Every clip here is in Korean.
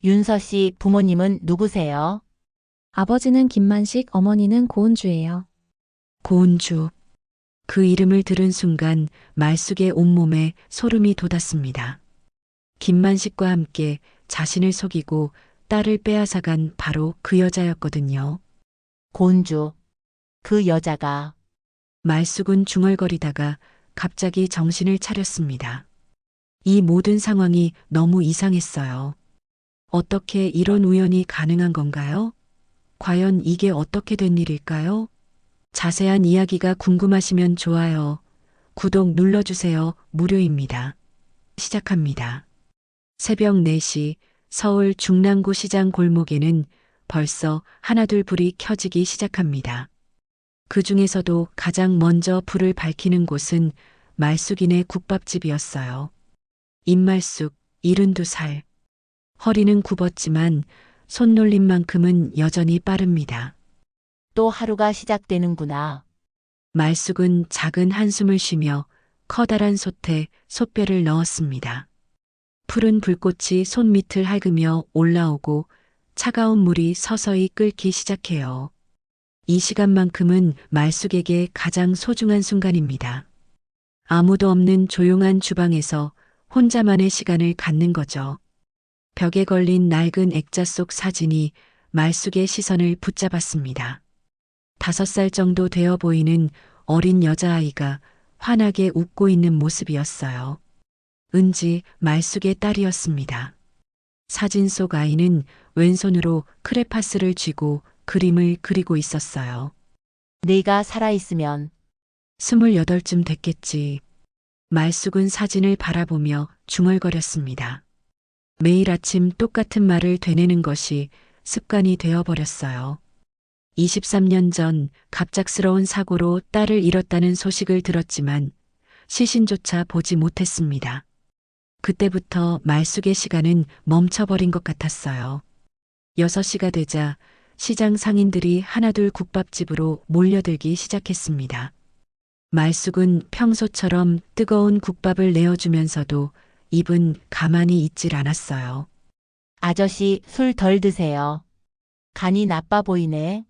윤서 씨 부모님은 누구세요? 아버지는 김만식, 어머니는 고은주예요. 고은주. 그 이름을 들은 순간 말숙의 온몸에 소름이 돋았습니다. 김만식과 함께 자신을 속이고 딸을 빼앗아간 바로 그 여자였거든요. 고은주. 그 여자가 말숙은 중얼거리다가 갑자기 정신을 차렸습니다. 이 모든 상황이 너무 이상했어요. 어떻게 이런 우연이 가능한 건가요? 과연 이게 어떻게 된 일일까요? 자세한 이야기가 궁금하시면 좋아요. 구독 눌러주세요. 무료입니다. 시작합니다. 새벽 4시 서울 중랑구 시장 골목에는 벌써 하나둘 불이 켜지기 시작합니다. 그 중에서도 가장 먼저 불을 밝히는 곳은 말숙이네 국밥집이었어요. 임말숙, 72살. 허리는 굽었지만 손놀림만큼은 여전히 빠릅니다. 또 하루가 시작되는구나. 말숙은 작은 한숨을 쉬며 커다란 솥에 솥뼈를 넣었습니다. 푸른 불꽃이 손밑을 핥으며 올라오고 차가운 물이 서서히 끓기 시작해요. 이 시간만큼은 말숙에게 가장 소중한 순간입니다. 아무도 없는 조용한 주방에서 혼자만의 시간을 갖는 거죠. 벽에 걸린 낡은 액자 속 사진이 말숙의 시선을 붙잡았습니다. 5살 정도 되어 보이는 어린 여자아이가 환하게 웃고 있는 모습이었어요. 은지, 말숙의 딸이었습니다. 사진 속 아이는 왼손으로 크레파스를 쥐고 그림을 그리고 있었어요. 내가 살아있으면 28쯤 됐겠지. 말숙은 사진을 바라보며 중얼거렸습니다. 매일 아침 똑같은 말을 되뇌는 것이 습관이 되어버렸어요. 23년 전 갑작스러운 사고로 딸을 잃었다는 소식을 들었지만 시신조차 보지 못했습니다. 그때부터 말숙의 시간은 멈춰버린 것 같았어요. 6시가 되자 시장 상인들이 하나둘 국밥집으로 몰려들기 시작했습니다. 말숙은 평소처럼 뜨거운 국밥을 내어주면서도 입은 가만히 있질 않았어요. 아저씨 술 덜 드세요. 간이 나빠 보이네.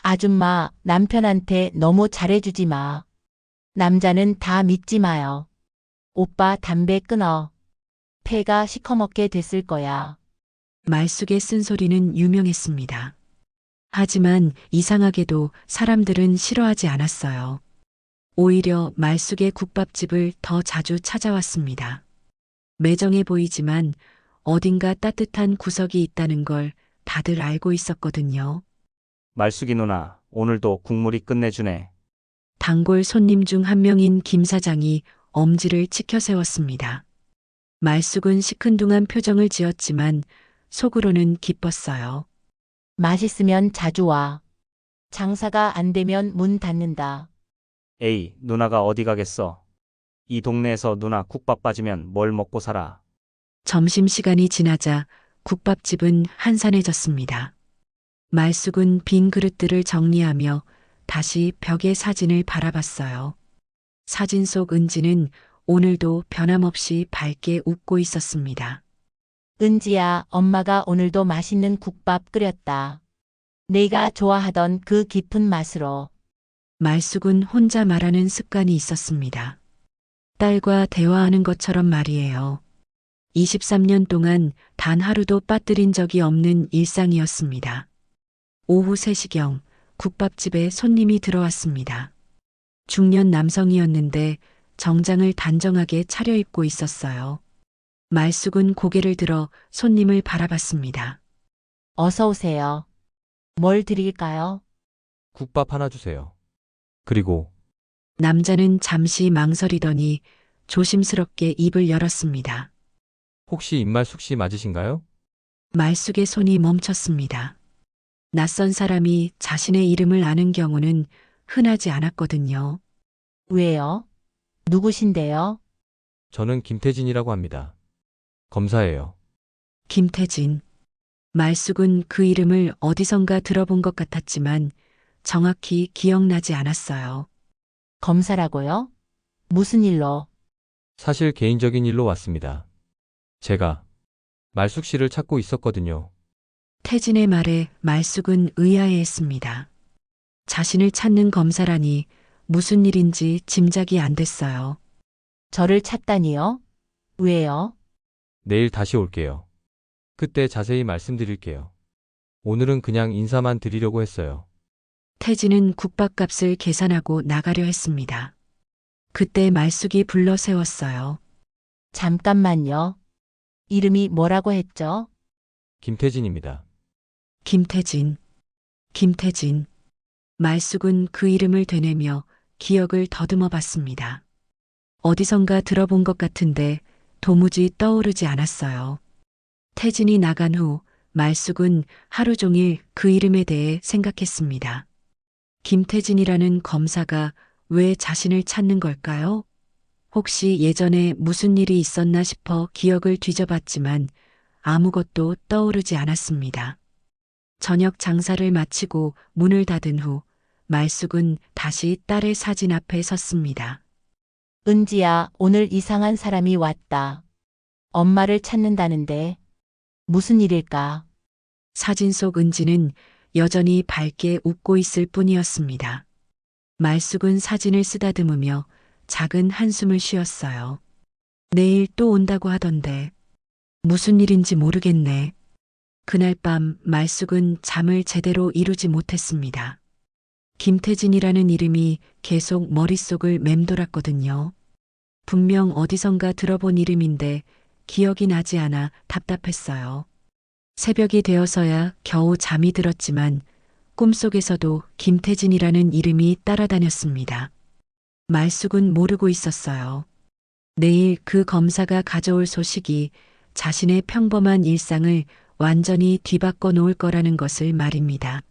아줌마 남편한테 너무 잘해주지 마. 남자는 다 믿지 마요. 오빠 담배 끊어. 폐가 시커멓게 됐을 거야. 말숙의 쓴소리는 유명했습니다. 하지만 이상하게도 사람들은 싫어하지 않았어요. 오히려 말숙의 국밥집을 더 자주 찾아왔습니다. 매정해 보이지만 어딘가 따뜻한 구석이 있다는 걸 다들 알고 있었거든요. 말숙이 누나, 오늘도 국물이 끝내주네. 단골 손님 중 한 명인 김 사장이 엄지를 치켜 세웠습니다. 말숙은 시큰둥한 표정을 지었지만 속으로는 기뻤어요. 맛있으면 자주 와. 장사가 안 되면 문 닫는다. 에이, 누나가 어디 가겠어? 이 동네에서 누나 국밥 빠지면 뭘 먹고 살아? 점심시간이 지나자 국밥집은 한산해졌습니다. 말숙은 빈 그릇들을 정리하며 다시 벽의 사진을 바라봤어요. 사진 속 은지는 오늘도 변함없이 밝게 웃고 있었습니다. 은지야, 엄마가 오늘도 맛있는 국밥 끓였다. 내가 좋아하던 그 깊은 맛으로. 말숙은 혼자 말하는 습관이 있었습니다. 딸과 대화하는 것처럼 말이에요. 23년 동안 단 하루도 빠뜨린 적이 없는 일상이었습니다. 오후 3시경 국밥집에 손님이 들어왔습니다. 중년 남성이었는데 정장을 단정하게 차려입고 있었어요. 말숙은 고개를 들어 손님을 바라봤습니다. 어서 오세요. 뭘 드릴까요? 국밥 하나 주세요. 그리고 남자는 잠시 망설이더니 조심스럽게 입을 열었습니다. 혹시 임말숙 씨 맞으신가요? 말숙의 손이 멈췄습니다. 낯선 사람이 자신의 이름을 아는 경우는 흔하지 않았거든요. 왜요? 누구신데요? 저는 김태진이라고 합니다. 검사예요. 김태진. 말숙은 그 이름을 어디선가 들어본 것 같았지만 정확히 기억나지 않았어요. 검사라고요? 무슨 일로? 사실 개인적인 일로 왔습니다. 제가 말숙 씨를 찾고 있었거든요. 태진의 말에 말숙은 의아해했습니다. 자신을 찾는 검사라니 무슨 일인지 짐작이 안 됐어요. 저를 찾다니요? 왜요? 내일 다시 올게요. 그때 자세히 말씀드릴게요. 오늘은 그냥 인사만 드리려고 했어요. 태진은 국밥값을 계산하고 나가려 했습니다. 그때 말숙이 불러 세웠어요. 잠깐만요. 이름이 뭐라고 했죠? 김태진입니다. 김태진. 김태진. 말숙은 그 이름을 되뇌며 기억을 더듬어 봤습니다. 어디선가 들어본 것 같은데 도무지 떠오르지 않았어요. 태진이 나간 후 말숙은 하루 종일 그 이름에 대해 생각했습니다. 김태진이라는 검사가 왜 자신을 찾는 걸까요? 혹시 예전에 무슨 일이 있었나 싶어 기억을 뒤져봤지만 아무것도 떠오르지 않았습니다. 저녁 장사를 마치고 문을 닫은 후 말숙은 다시 딸의 사진 앞에 섰습니다. 은지야, 오늘 이상한 사람이 왔다. 엄마를 찾는다는데 무슨 일일까? 사진 속 은지는 여전히 밝게 웃고 있을 뿐이었습니다. 말숙은 사진을 쓰다듬으며 작은 한숨을 쉬었어요. 내일 또 온다고 하던데 무슨 일인지 모르겠네. 그날 밤 말숙은 잠을 제대로 이루지 못했습니다. 김태진이라는 이름이 계속 머릿속을 맴돌았거든요. 분명 어디선가 들어본 이름인데 기억이 나지 않아 답답했어요. 새벽이 되어서야 겨우 잠이 들었지만 꿈속에서도 김태진이라는 이름이 따라다녔습니다. 말숙은 모르고 있었어요. 내일 그 검사가 가져올 소식이 자신의 평범한 일상을 완전히 뒤바꿔 놓을 거라는 것을 말입니다.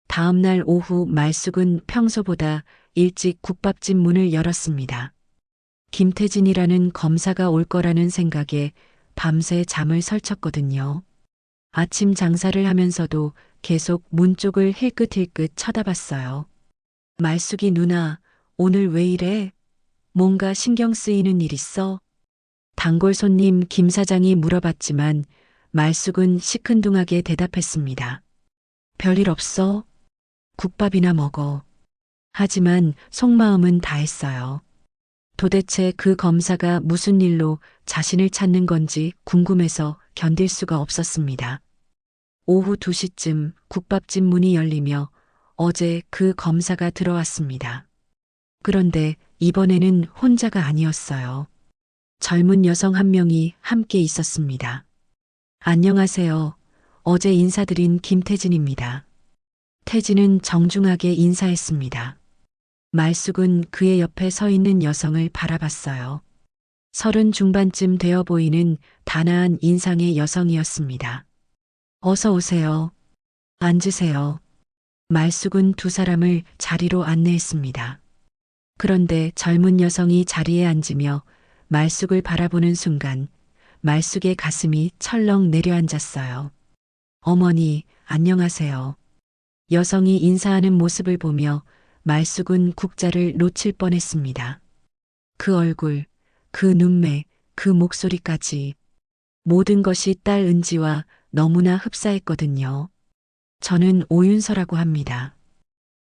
다음 날 오후 말숙은 평소보다 일찍 국밥집 문을 열었습니다. 김태진이라는 검사가 올 거라는 생각에 밤새 잠을 설쳤거든요. 아침 장사를 하면서도 계속 문 쪽을 힐끗힐끗 쳐다봤어요. 말숙이 누나, 오늘 왜 이래? 뭔가 신경 쓰이는 일 있어? 단골 손님 김 사장이 물어봤지만 말숙은 시큰둥하게 대답했습니다. 별일 없어? 국밥이나 먹어. 하지만 속마음은 다했어요. 도대체 그 검사가 무슨 일로 자신을 찾는 건지 궁금해서 견딜 수가 없었습니다. 오후 2시쯤 국밥집 문이 열리며 어제 그 검사가 들어왔습니다. 그런데 이번에는 혼자가 아니었어요. 젊은 여성 한 명이 함께 있었습니다. 안녕하세요. 어제 인사드린 김태진입니다. 태진은 정중하게 인사했습니다. 말숙은 그의 옆에 서 있는 여성을 바라봤어요. 30 중반쯤 되어 보이는 단아한 인상의 여성이었습니다. 어서 오세요. 앉으세요. 말숙은 두 사람을 자리로 안내했습니다. 그런데 젊은 여성이 자리에 앉으며 말숙을 바라보는 순간 말숙의 가슴이 철렁 내려앉았어요. 어머니, 안녕하세요. 여성이 인사하는 모습을 보며 말숙은 국자를 놓칠 뻔했습니다. 그 얼굴, 그 눈매, 그 목소리까지 모든 것이 딸 은지와 너무나 흡사했거든요. 저는 오윤서라고 합니다.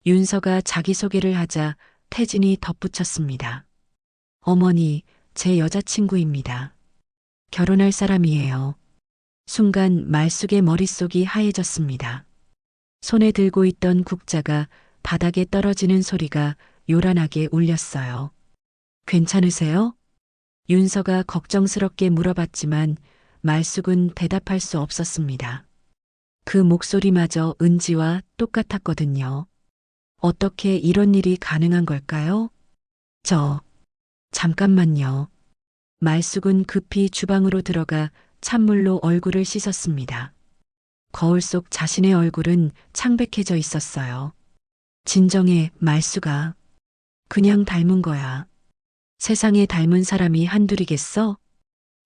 윤서가 자기소개를 하자 태진이 덧붙였습니다. 어머니, 제 여자친구입니다. 결혼할 사람이에요. 순간 말숙의 머릿속이 하얘졌습니다. 손에 들고 있던 국자가 바닥에 떨어지는 소리가 요란하게 울렸어요. 괜찮으세요? 윤서가 걱정스럽게 물어봤지만 말숙은 대답할 수 없었습니다. 그 목소리마저 은지와 똑같았거든요. 어떻게 이런 일이 가능한 걸까요? 잠깐만요. 말숙은 급히 주방으로 들어가 찬물로 얼굴을 씻었습니다. 거울 속 자신의 얼굴은 창백해져 있었어요. 진정해, 말숙아. 그냥 닮은 거야. 세상에 닮은 사람이 한둘이겠어?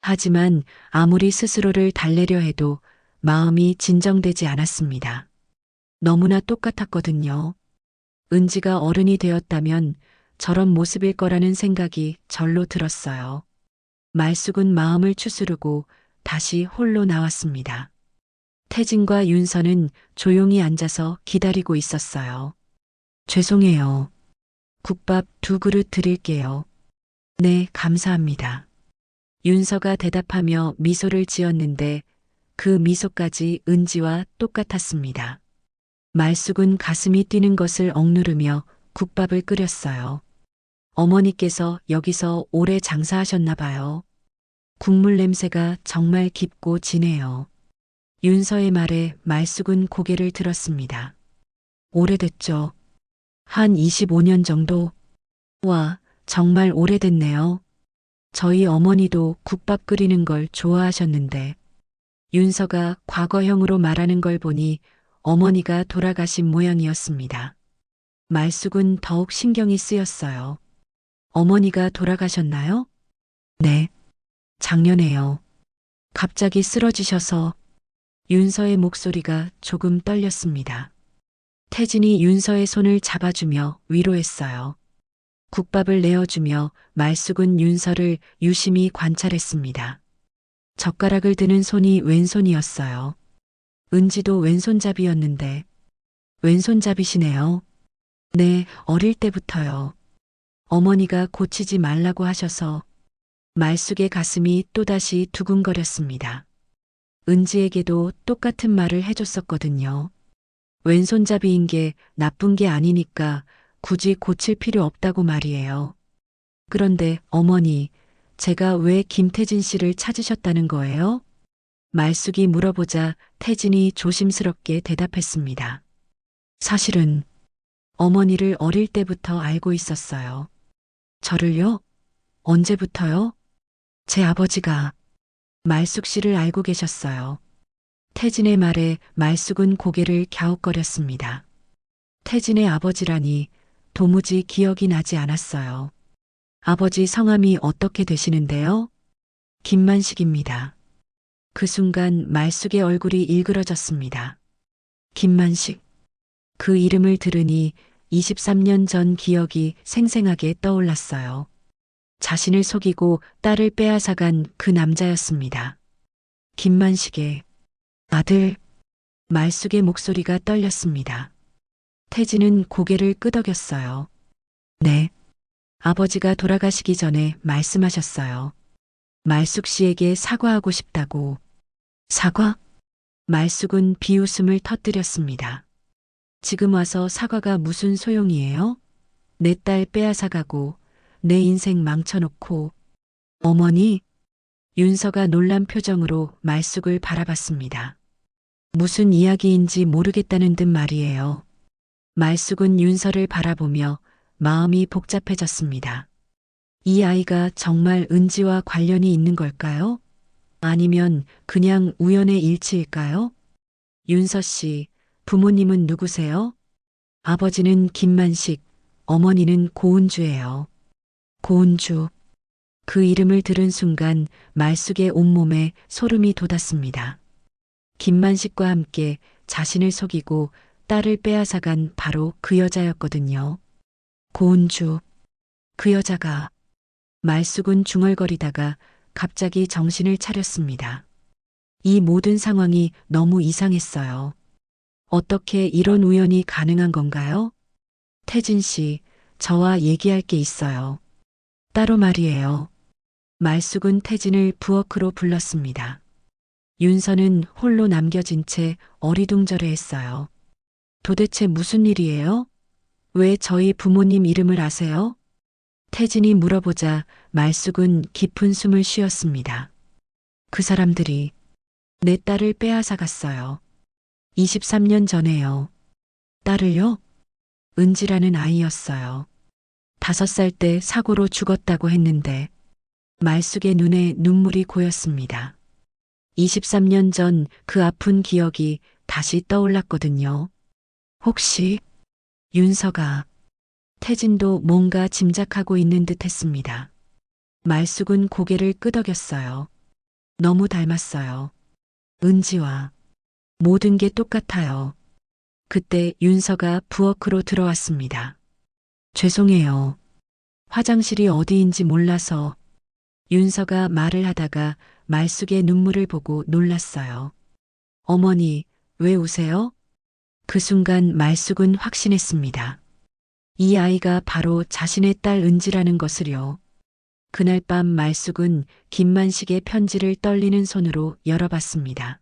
하지만 아무리 스스로를 달래려 해도 마음이 진정되지 않았습니다. 너무나 똑같았거든요. 은지가 어른이 되었다면 저런 모습일 거라는 생각이 절로 들었어요. 말숙은 마음을 추스르고 다시 홀로 나왔습니다. 태진과 윤서는 조용히 앉아서 기다리고 있었어요. 죄송해요. 국밥 2그릇 드릴게요. 네, 감사합니다. 윤서가 대답하며 미소를 지었는데 그 미소까지 은지와 똑같았습니다. 말숙은 가슴이 뛰는 것을 억누르며 국밥을 끓였어요. 어머니께서 여기서 오래 장사하셨나 봐요. 국물 냄새가 정말 깊고 진해요. 윤서의 말에 말숙은 고개를 들었습니다. 오래됐죠. 한 25년 정도? 와, 정말 오래됐네요. 저희 어머니도 국밥 끓이는 걸 좋아하셨는데 윤서가 과거형으로 말하는 걸 보니 어머니가 돌아가신 모양이었습니다. 말숙은 더욱 신경이 쓰였어요. 어머니가 돌아가셨나요? 네. 작년에요. 갑자기 쓰러지셔서 윤서의 목소리가 조금 떨렸습니다. 태진이 윤서의 손을 잡아주며 위로했어요. 국밥을 내어주며 말숙은 윤서를 유심히 관찰했습니다. 젓가락을 드는 손이 왼손이었어요. 은지도 왼손잡이였는데 왼손잡이시네요. 네, 어릴 때부터요. 어머니가 고치지 말라고 하셔서 말숙의 가슴이 또다시 두근거렸습니다. 은지에게도 똑같은 말을 해줬었거든요. 왼손잡이인 게 나쁜 게 아니니까 굳이 고칠 필요 없다고 말이에요. 그런데 어머니, 제가 왜 김태진 씨를 찾으셨다는 거예요? 말숙이 물어보자 태진이 조심스럽게 대답했습니다. 사실은 어머니를 어릴 때부터 알고 있었어요. 저를요? 언제부터요? 제 아버지가 말숙 씨를 알고 계셨어요. 태진의 말에 말숙은 고개를 갸웃거렸습니다. 태진의 아버지라니 도무지 기억이 나지 않았어요. 아버지 성함이 어떻게 되시는데요? 김만식입니다. 그 순간 말숙의 얼굴이 일그러졌습니다. 김만식. 그 이름을 들으니 23년 전 기억이 생생하게 떠올랐어요. 자신을 속이고 딸을 빼앗아간 그 남자였습니다. 김만식의 아들. 말숙의 목소리가 떨렸습니다. 태진은 고개를 끄덕였어요. 네. 아버지가 돌아가시기 전에 말씀하셨어요. 말숙 씨에게 사과하고 싶다고. 사과? 말숙은 비웃음을 터뜨렸습니다. 지금 와서 사과가 무슨 소용이에요? 내 딸 빼앗아가고 내 인생 망쳐놓고. 어머니? 윤서가 놀란 표정으로 말숙을 바라봤습니다. 무슨 이야기인지 모르겠다는 듯 말이에요. 말숙은 윤서를 바라보며 마음이 복잡해졌습니다. 이 아이가 정말 은지와 관련이 있는 걸까요? 아니면 그냥 우연의 일치일까요? 윤서 씨, 부모님은 누구세요? 아버지는 김만식, 어머니는 고은주예요. 고은주. 그 이름을 들은 순간 말숙의 온몸에 소름이 돋았습니다. 김만식과 함께 자신을 속이고 딸을 빼앗아간 바로 그 여자였거든요. 고은주. 그 여자가. 말숙은 중얼거리다가 갑자기 정신을 차렸습니다. 이 모든 상황이 너무 이상했어요. 어떻게 이런 우연이 가능한 건가요? 태진 씨, 저와 얘기할 게 있어요. 따로 말이에요. 말숙은 태진을 부엌으로 불렀습니다. 윤서는 홀로 남겨진 채 어리둥절해했어요. 도대체 무슨 일이에요? 왜 저희 부모님 이름을 아세요? 태진이 물어보자 말숙은 깊은 숨을 쉬었습니다. 그 사람들이 내 딸을 빼앗아 갔어요. 23년 전에요. 딸을요? 은지라는 아이였어요. 5살 때 사고로 죽었다고 했는데 말숙의 눈에 눈물이 고였습니다. 23년 전 그 아픈 기억이 다시 떠올랐거든요. 혹시 윤서가. 태진도 뭔가 짐작하고 있는 듯 했습니다. 말숙은 고개를 끄덕였어요. 너무 닮았어요. 은지와. 모든 게 똑같아요. 그때 윤서가 부엌으로 들어왔습니다. 죄송해요. 화장실이 어디인지 몰라서. 윤서가 말을 하다가 말숙의 눈물을 보고 놀랐어요. 어머니, 왜 우세요? 그 순간 말숙은 확신했습니다. 이 아이가 바로 자신의 딸 은지라는 것을요. 그날 밤 말숙은 김만식의 편지를 떨리는 손으로 열어봤습니다.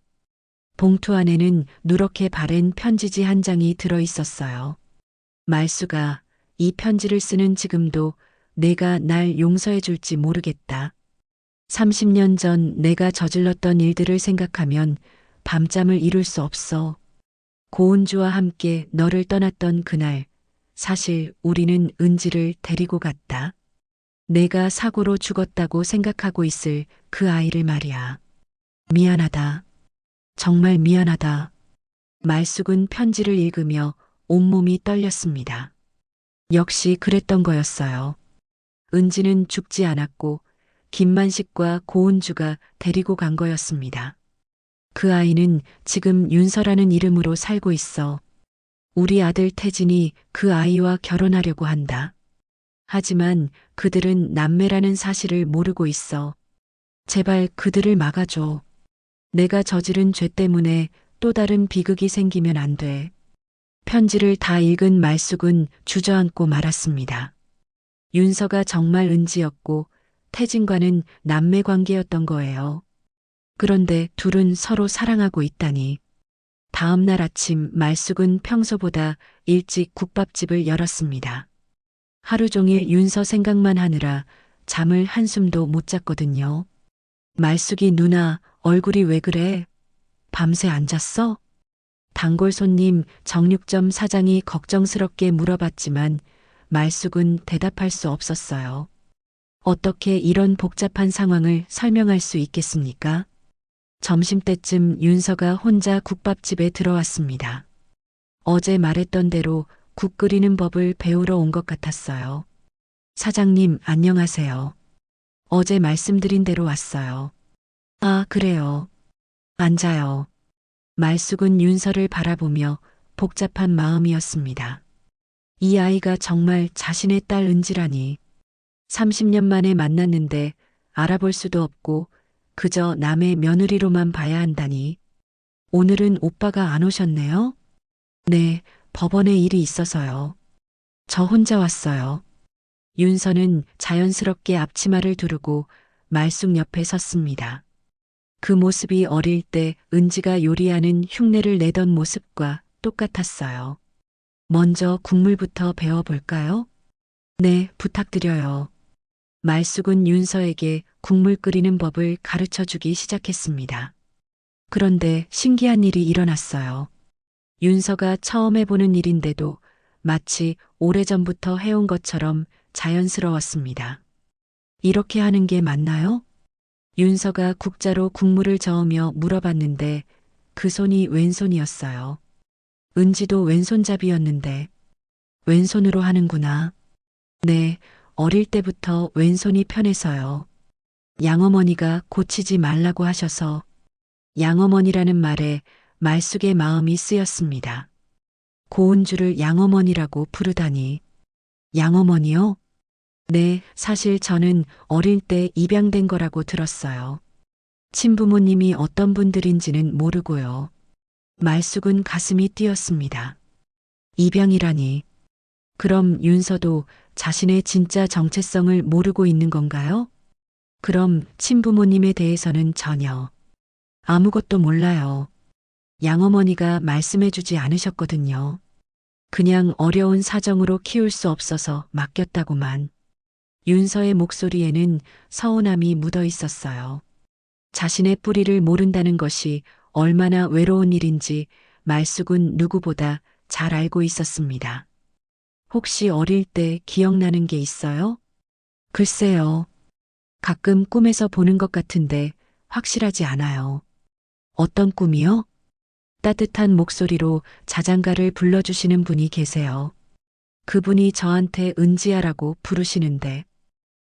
봉투 안에는 누렇게 바랜 편지지 한 장이 들어 있었어요. 말숙아, 이 편지를 쓰는 지금도 내가 날 용서해 줄지 모르겠다. 30년 전 내가 저질렀던 일들을 생각하면 밤잠을 이룰 수 없어. 고은주와 함께 너를 떠났던 그날, 사실 우리는 은지를 데리고 갔다. 내가 사고로 죽었다고 생각하고 있을 그 아이를 말이야. 미안하다. 정말 미안하다. 말숙은 편지를 읽으며 온몸이 떨렸습니다. 역시 그랬던 거였어요. 은지는 죽지 않았고 김만식과 고은주가 데리고 간 거였습니다. 그 아이는 지금 윤서라는 이름으로 살고 있어. 우리 아들 태진이 그 아이와 결혼하려고 한다. 하지만 그들은 남매라는 사실을 모르고 있어. 제발 그들을 막아줘. 내가 저지른 죄 때문에 또 다른 비극이 생기면 안 돼. 편지를 다 읽은 말숙은 주저앉고 말았습니다. 윤서가 정말 은지였고 태진과는 남매 관계였던 거예요. 그런데 둘은 서로 사랑하고 있다니. 다음 날 아침 말숙은 평소보다 일찍 국밥집을 열었습니다. 하루 종일 윤서 생각만 하느라 잠을 한숨도 못 잤거든요. 말숙이 누나, 얼굴이 왜 그래? 밤새 안 잤어? 단골 손님 정육점 사장이 걱정스럽게 물어봤지만 말숙은 대답할 수 없었어요. 어떻게 이런 복잡한 상황을 설명할 수 있겠습니까? 점심때쯤 윤서가 혼자 국밥집에 들어왔습니다. 어제 말했던 대로 국 끓이는 법을 배우러 온 것 같았어요. 사장님, 안녕하세요. 어제 말씀드린 대로 왔어요. 아, 그래요. 앉아요. 말숙은 윤서를 바라보며 복잡한 마음이었습니다. 이 아이가 정말 자신의 딸 은지라니. 30년 만에 만났는데 알아볼 수도 없고 그저 남의 며느리로만 봐야 한다니. 오늘은 오빠가 안 오셨네요? 네, 법원에 일이 있어서요. 저 혼자 왔어요. 윤서는 자연스럽게 앞치마를 두르고 말숙 옆에 섰습니다. 그 모습이 어릴 때 은지가 요리하는 흉내를 내던 모습과 똑같았어요. 먼저 국물부터 배워볼까요? 네, 부탁드려요. 말숙은 윤서에게 국물 끓이는 법을 가르쳐 주기 시작했습니다. 그런데 신기한 일이 일어났어요. 윤서가 처음 해보는 일인데도 마치 오래전부터 해온 것처럼 자연스러웠습니다. 이렇게 하는 게 맞나요? 윤서가 국자로 국물을 저으며 물어봤는데 그 손이 왼손이었어요. 은지도 왼손잡이였는데 왼손으로 하는구나. 네, 어릴 때부터 왼손이 편해서요. 양어머니가 고치지 말라고 하셔서. 양어머니라는 말에 말숙의 마음이 쓰였습니다. 고은주를 양어머니라고 부르다니. 양어머니요? 네, 사실 저는 어릴 때 입양된 거라고 들었어요. 친부모님이 어떤 분들인지는 모르고요. 말숙은 가슴이 뛰었습니다. 입양이라니. 그럼 윤서도 자신의 진짜 정체성을 모르고 있는 건가요? 그럼 친부모님에 대해서는 전혀 아무것도 몰라요. 양어머니가 말씀해주지 않으셨거든요. 그냥 어려운 사정으로 키울 수 없어서 맡겼다고만. 윤서의 목소리에는 서운함이 묻어 있었어요. 자신의 뿌리를 모른다는 것이 얼마나 외로운 일인지 말숙은 누구보다 잘 알고 있었습니다. 혹시 어릴 때 기억나는 게 있어요? 글쎄요. 가끔 꿈에서 보는 것 같은데 확실하지 않아요. 어떤 꿈이요? 따뜻한 목소리로 자장가를 불러주시는 분이 계세요. 그분이 저한테 은지야라고 부르시는데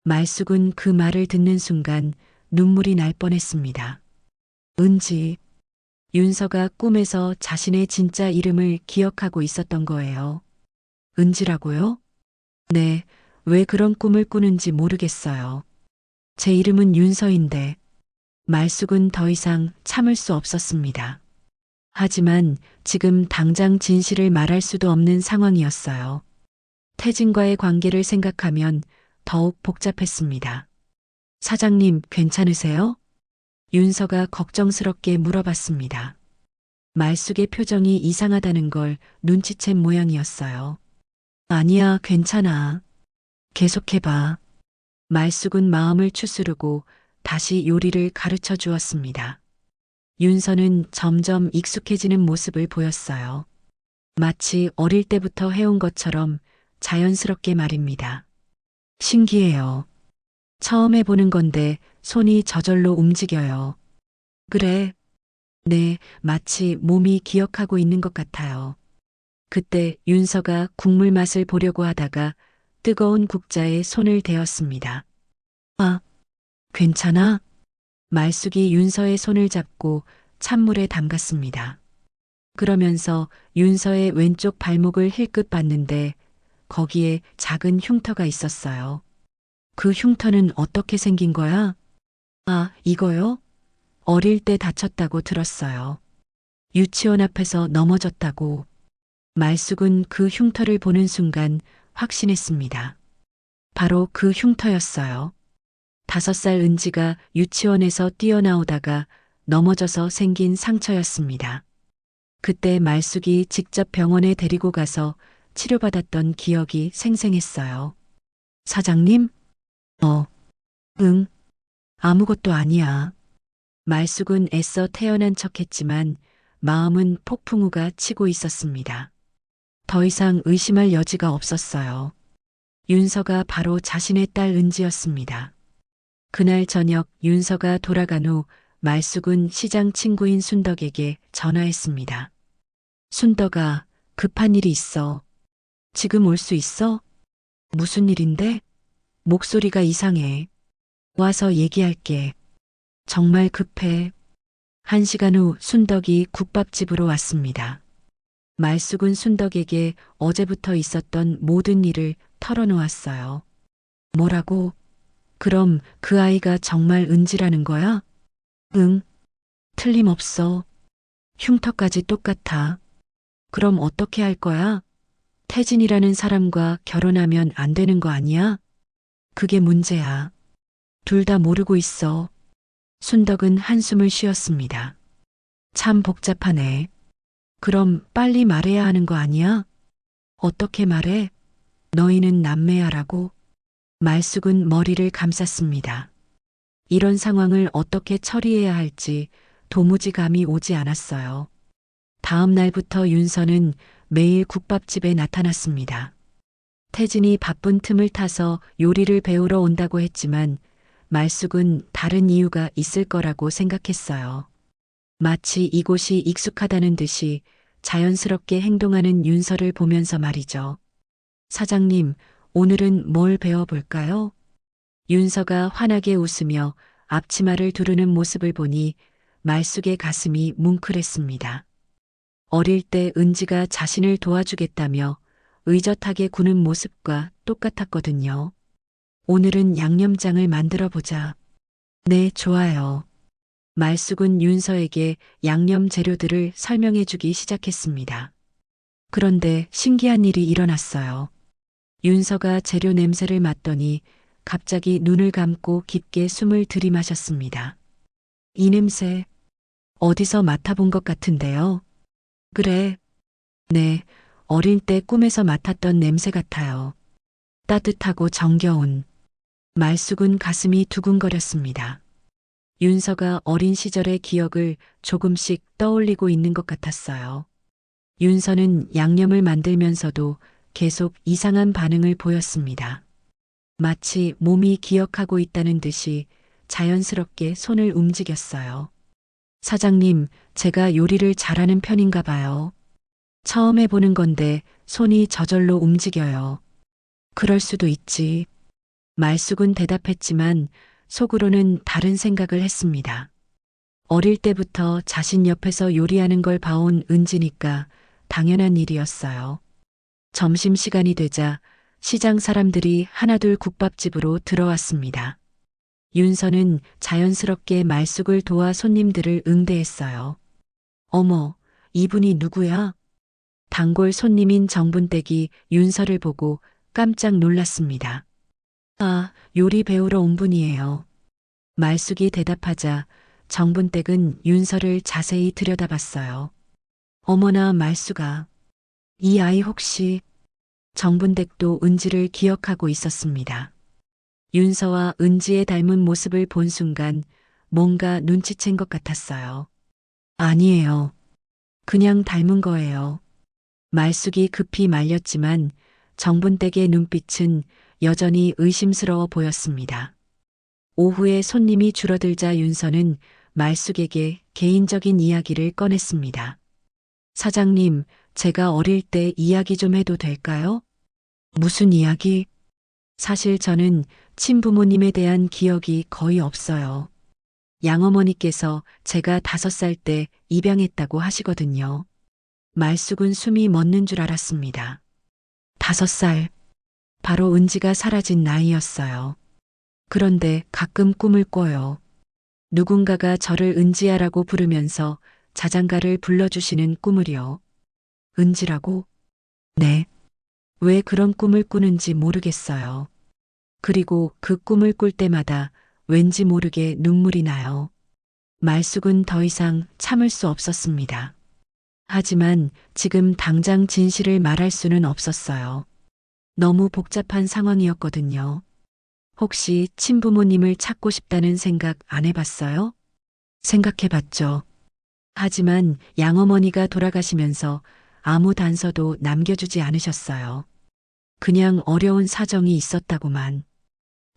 말숙은 그 말을 듣는 순간 눈물이 날 뻔했습니다. 은지. 윤서가 꿈에서 자신의 진짜 이름을 기억하고 있었던 거예요. 은지라고요? 네, 왜 그런 꿈을 꾸는지 모르겠어요. 제 이름은 윤서인데. 말숙은 더 이상 참을 수 없었습니다. 하지만 지금 당장 진실을 말할 수도 없는 상황이었어요. 태진과의 관계를 생각하면 더욱 복잡했습니다. 사장님, 괜찮으세요? 윤서가 걱정스럽게 물어봤습니다. 말숙의 표정이 이상하다는 걸 눈치챈 모양이었어요. 아니야, 괜찮아. 계속해봐. 말숙은 마음을 추스르고 다시 요리를 가르쳐 주었습니다. 윤서는 점점 익숙해지는 모습을 보였어요. 마치 어릴 때부터 해온 것처럼 자연스럽게 말입니다. 신기해요. 처음 해보는 건데 손이 저절로 움직여요. 그래. 네, 마치 몸이 기억하고 있는 것 같아요. 그때 윤서가 국물 맛을 보려고 하다가 뜨거운 국자에 손을 대었습니다. 아, 괜찮아? 말숙이 윤서의 손을 잡고 찬물에 담갔습니다. 그러면서 윤서의 왼쪽 발목을 힐끗 봤는데 거기에 작은 흉터가 있었어요. 그 흉터는 어떻게 생긴 거야? 아, 이거요? 어릴 때 다쳤다고 들었어요. 유치원 앞에서 넘어졌다고. 말숙은 그 흉터를 보는 순간 확신했습니다. 바로 그 흉터였어요. 5살 은지가 유치원에서 뛰어나오다가 넘어져서 생긴 상처였습니다. 그때 말숙이 직접 병원에 데리고 가서 치료받았던 기억이 생생했어요. 사장님? 응. 아무것도 아니야. 말숙은 애써 태어난 척했지만 마음은 폭풍우가 치고 있었습니다. 더 이상 의심할 여지가 없었어요. 윤서가 바로 자신의 딸 은지였습니다. 그날 저녁 윤서가 돌아간 후 말숙은 시장 친구인 순덕에게 전화했습니다. 순덕아, 급한 일이 있어. 지금 올 수 있어? 무슨 일인데? 목소리가 이상해. 와서 얘기할게. 정말 급해. 1시간 후 순덕이 국밥집으로 왔습니다. 말숙은 순덕에게 어제부터 있었던 모든 일을 털어놓았어요. 뭐라고? 그럼 그 아이가 정말 은지라는 거야? 응. 틀림없어. 흉터까지 똑같아. 그럼 어떻게 할 거야? 태진이라는 사람과 결혼하면 안 되는 거 아니야? 그게 문제야. 둘 다 모르고 있어. 순덕은 한숨을 쉬었습니다. 참 복잡하네. 그럼 빨리 말해야 하는 거 아니야? 어떻게 말해? 너희는 남매야라고? 말숙은 머리를 감쌌습니다. 이런 상황을 어떻게 처리해야 할지 도무지 감이 오지 않았어요. 다음 날부터 윤서는 매일 국밥집에 나타났습니다. 태진이 바쁜 틈을 타서 요리를 배우러 온다고 했지만 말숙은 다른 이유가 있을 거라고 생각했어요. 마치 이곳이 익숙하다는 듯이 자연스럽게 행동하는 윤서를 보면서 말이죠. 사장님, 오늘은 뭘 배워볼까요? 윤서가 환하게 웃으며 앞치마를 두르는 모습을 보니 말숙의 가슴이 뭉클했습니다. 어릴 때 은지가 자신을 도와주겠다며 의젓하게 구는 모습과 똑같았거든요. 오늘은 양념장을 만들어 보자. 네, 좋아요. 말숙은 윤서에게 양념 재료들을 설명해 주기 시작했습니다. 그런데 신기한 일이 일어났어요. 윤서가 재료 냄새를 맡더니 갑자기 눈을 감고 깊게 숨을 들이마셨습니다. 이 냄새, 어디서 맡아본 것 같은데요? 그래. 네, 어릴 때 꿈에서 맡았던 냄새 같아요. 따뜻하고 정겨운. 말숙은 가슴이 두근거렸습니다. 윤서가 어린 시절의 기억을 조금씩 떠올리고 있는 것 같았어요. 윤서는 양념을 만들면서도 계속 이상한 반응을 보였습니다. 마치 몸이 기억하고 있다는 듯이 자연스럽게 손을 움직였어요. 사장님, 제가 요리를 잘하는 편인가 봐요. 처음 해보는 건데 손이 저절로 움직여요. 그럴 수도 있지. 말숙은 대답했지만 속으로는 다른 생각을 했습니다. 어릴 때부터 자신 옆에서 요리하는 걸 봐온 은지니까 당연한 일이었어요. 점심시간이 되자 시장 사람들이 하나둘 국밥집으로 들어왔습니다. 윤서는 자연스럽게 말숙을 도와 손님들을 응대했어요. 어머, 이분이 누구야? 단골 손님인 정분댁이 윤서를 보고 깜짝 놀랐습니다. 아, 요리 배우러 온 분이에요. 말숙이 대답하자 정분댁은 윤서를 자세히 들여다봤어요. 어머나 말숙아. 이 아이 혹시 정분댁도 은지를 기억하고 있었습니다. 윤서와 은지의 닮은 모습을 본 순간 뭔가 눈치챈 것 같았어요. 아니에요. 그냥 닮은 거예요. 말숙이 급히 말렸지만 정분댁의 눈빛은 여전히 의심스러워 보였습니다. 오후에 손님이 줄어들자 윤서는 말숙에게 개인적인 이야기를 꺼냈습니다. 사장님, 제가 어릴 때 이야기 좀 해도 될까요? 무슨 이야기? 사실 저는 친부모님에 대한 기억이 거의 없어요. 양어머니께서 제가 5살 때 입양했다고 하시거든요. 말숙은 숨이 멎는 줄 알았습니다. 5살. 바로 은지가 사라진 나이였어요. 그런데 가끔 꿈을 꿔요. 누군가가 저를 은지야라고 부르면서 자장가를 불러주시는 꿈을요. 은지라고? 네. 왜 그런 꿈을 꾸는지 모르겠어요. 그리고 그 꿈을 꿀 때마다 왠지 모르게 눈물이 나요. 말숙은 더 이상 참을 수 없었습니다. 하지만 지금 당장 진실을 말할 수는 없었어요. 너무 복잡한 상황이었거든요. 혹시 친부모님을 찾고 싶다는 생각 안 해봤어요? 생각해봤죠. 하지만 양어머니가 돌아가시면서 아무 단서도 남겨주지 않으셨어요. 그냥 어려운 사정이 있었다고만.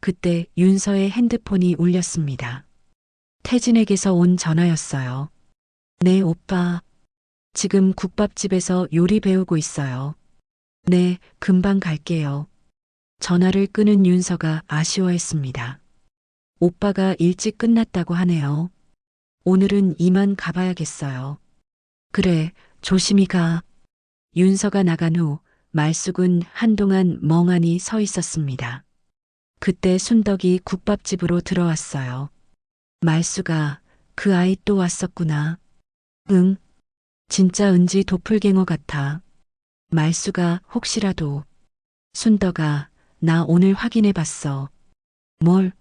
그때 윤서의 핸드폰이 울렸습니다. 태진에게서 온 전화였어요. 네, 오빠. 지금 국밥집에서 요리 배우고 있어요. 네, 금방 갈게요. 전화를 끊은 윤서가 아쉬워했습니다. 오빠가 일찍 끝났다고 하네요. 오늘은 이만 가봐야겠어요. 그래, 조심히 가. 윤서가 나간 후 말숙은 한동안 멍하니 서 있었습니다. 그때 순덕이 국밥집으로 들어왔어요. 말숙아, 그 아이 또 왔었구나. 응, 진짜 은지 도플갱어 같아. 말숙아, 혹시라도. 순덕아, 나 오늘 확인해 봤어. 뭘?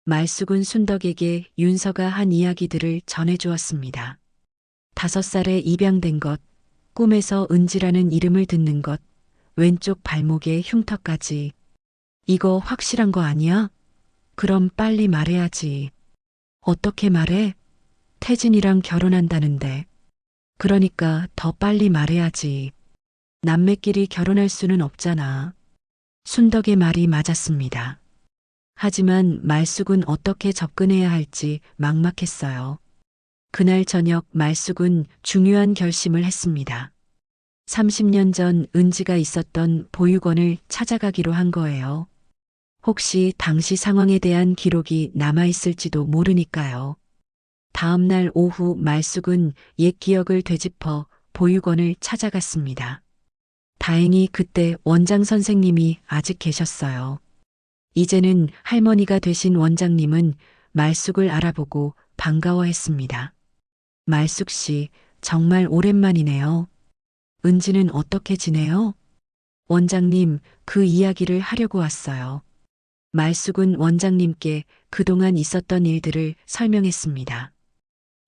말숙은 순덕에게 윤서가 한 이야기들을 전해주었습니다. 5살에 입양된 것, 꿈에서 은지라는 이름을 듣는 것, 왼쪽 발목에 흉터까지. 이거 확실한 거 아니야? 그럼 빨리 말해야지. 어떻게 말해? 태진이랑 결혼한다는데. 그러니까 더 빨리 말해야지. 남매끼리 결혼할 수는 없잖아. 순덕의 말이 맞았습니다. 하지만 말숙은 어떻게 접근해야 할지 막막했어요. 그날 저녁 말숙은 중요한 결심을 했습니다. 30년 전 은지가 있었던 보육원을 찾아가기로 한 거예요. 혹시 당시 상황에 대한 기록이 남아있을지도 모르니까요. 다음 날 오후 말숙은 옛 기억을 되짚어 보육원을 찾아갔습니다. 다행히 그때 원장 선생님이 아직 계셨어요. 이제는 할머니가 되신 원장님은 말숙을 알아보고 반가워했습니다. 말숙 씨, 정말 오랜만이네요. 은지는 어떻게 지내요? 원장님, 그 이야기를 하려고 왔어요. 말숙은 원장님께 그동안 있었던 일들을 설명했습니다.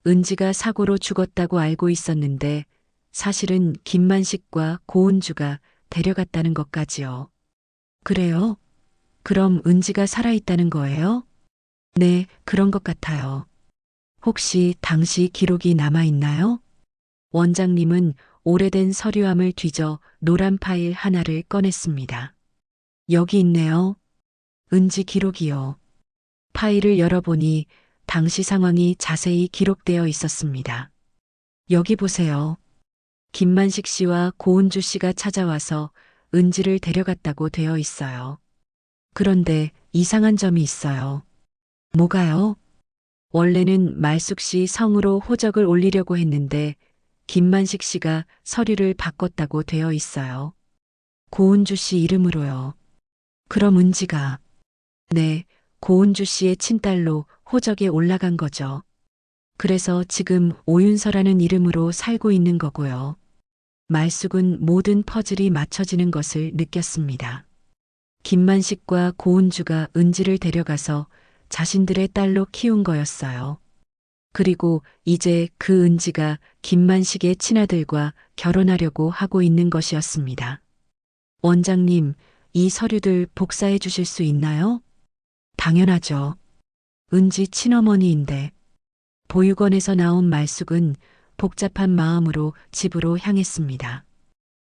은지가 사고로 죽었다고 알고 있었는데 사실은 김만식과 고은주가 데려갔다는 것까지요. 그래요? 그럼 은지가 살아있다는 거예요? 네, 그런 것 같아요. 혹시 당시 기록이 남아있나요? 원장님은 오래된 서류함을 뒤져 노란 파일 하나를 꺼냈습니다. 여기 있네요. 은지 기록이요. 파일을 열어보니 당시 상황이 자세히 기록되어 있었습니다. 여기 보세요. 김만식 씨와 고은주 씨가 찾아와서 은지를 데려갔다고 되어 있어요. 그런데 이상한 점이 있어요. 뭐가요? 원래는 말숙 씨 성으로 호적을 올리려고 했는데 김만식 씨가 서류를 바꿨다고 되어 있어요. 고은주 씨 이름으로요. 그럼 은지가. 네, 고은주 씨의 친딸로 호적에 올라간 거죠. 그래서 지금 오윤서라는 이름으로 살고 있는 거고요. 말숙은 모든 퍼즐이 맞춰지는 것을 느꼈습니다. 김만식과 고은주가 은지를 데려가서 자신들의 딸로 키운 거였어요. 그리고 이제 그 은지가 김만식의 친아들과 결혼하려고 하고 있는 것이었습니다. 원장님, 이 서류들 복사해 주실 수 있나요? 당연하죠. 은지 친어머니인데. 보육원에서 나온 말숙은 복잡한 마음으로 집으로 향했습니다.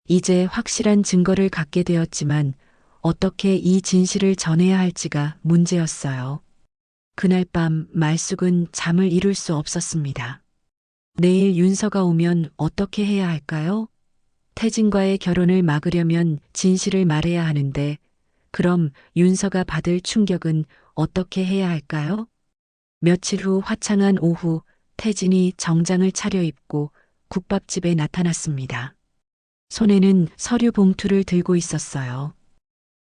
이제 확실한 증거를 갖게 되었지만 어떻게 이 진실을 전해야 할지가 문제였어요. 그날 밤 말숙은 잠을 이룰 수 없었습니다. 내일 윤서가 오면 어떻게 해야 할까요? 태진과의 결혼을 막으려면 진실을 말해야 하는데 그럼 윤서가 받을 충격은 어떻게 해야 할까요? 며칠 후 화창한 오후 태진이 정장을 차려입고 국밥집에 나타났습니다. 손에는 서류 봉투를 들고 있었어요.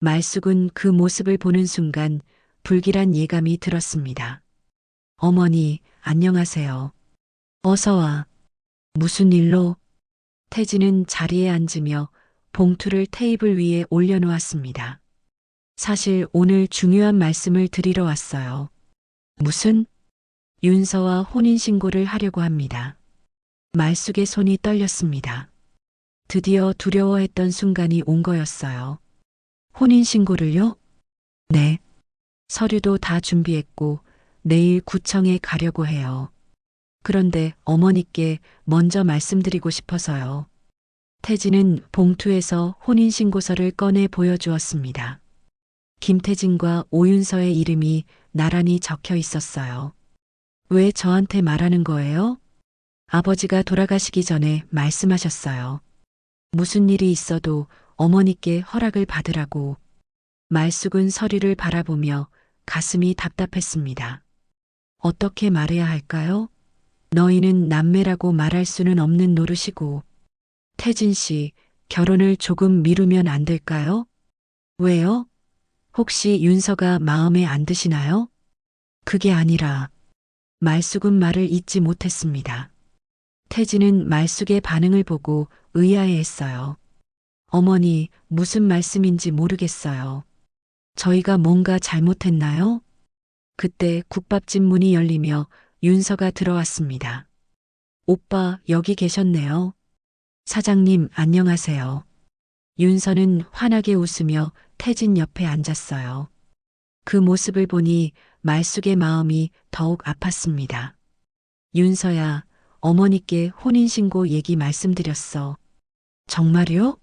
말숙은 그 모습을 보는 순간 불길한 예감이 들었습니다. 어머니, 안녕하세요. 어서 와. 무슨 일로? 태진은 자리에 앉으며 봉투를 테이블 위에 올려놓았습니다. 사실 오늘 중요한 말씀을 드리러 왔어요. 무슨? 윤서와 혼인신고를 하려고 합니다. 말숙의 손이 떨렸습니다. 드디어 두려워했던 순간이 온 거였어요. 혼인신고를요? 네. 서류도 다 준비했고 내일 구청에 가려고 해요. 그런데 어머니께 먼저 말씀드리고 싶어서요. 태진은 봉투에서 혼인신고서를 꺼내 보여주었습니다. 김태진과 오윤서의 이름이 나란히 적혀 있었어요. 왜 저한테 말하는 거예요? 아버지가 돌아가시기 전에 말씀하셨어요. 무슨 일이 있어도 어머니께 허락을 받으라고. 말숙은 서류를 바라보며 가슴이 답답했습니다. 어떻게 말해야 할까요? 너희는 남매라고 말할 수는 없는 노릇이고. 태진 씨, 결혼을 조금 미루면 안 될까요? 왜요? 혹시 윤서가 마음에 안 드시나요? 그게 아니라. 말숙은 말을 잇지 못했습니다. 태진은 말숙의 반응을 보고 의아해했어요. 어머니, 무슨 말씀인지 모르겠어요. 저희가 뭔가 잘못했나요? 그때 국밥집 문이 열리며 윤서가 들어왔습니다. 오빠, 여기 계셨네요. 사장님, 안녕하세요. 윤서는 환하게 웃으며 태진 옆에 앉았어요. 그 모습을 보니 말숙의 마음이 더욱 아팠습니다. 윤서야, 어머니께 혼인신고 얘기 말씀드렸어. 정말요?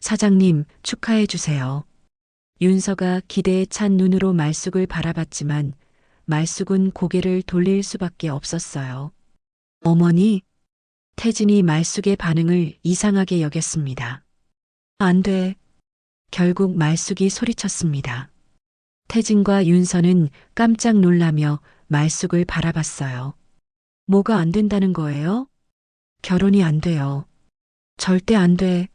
사장님, 축하해 주세요. 윤서가 기대에 찬 눈으로 말숙을 바라봤지만 말숙은 고개를 돌릴 수밖에 없었어요. 어머니? 태진이 말숙의 반응을 이상하게 여겼습니다. 안 돼. 결국 말숙이 소리쳤습니다. 태진과 윤서는 깜짝 놀라며 말숙을 바라봤어요. 뭐가 안 된다는 거예요? 결혼이 안 돼요. 절대 안 돼.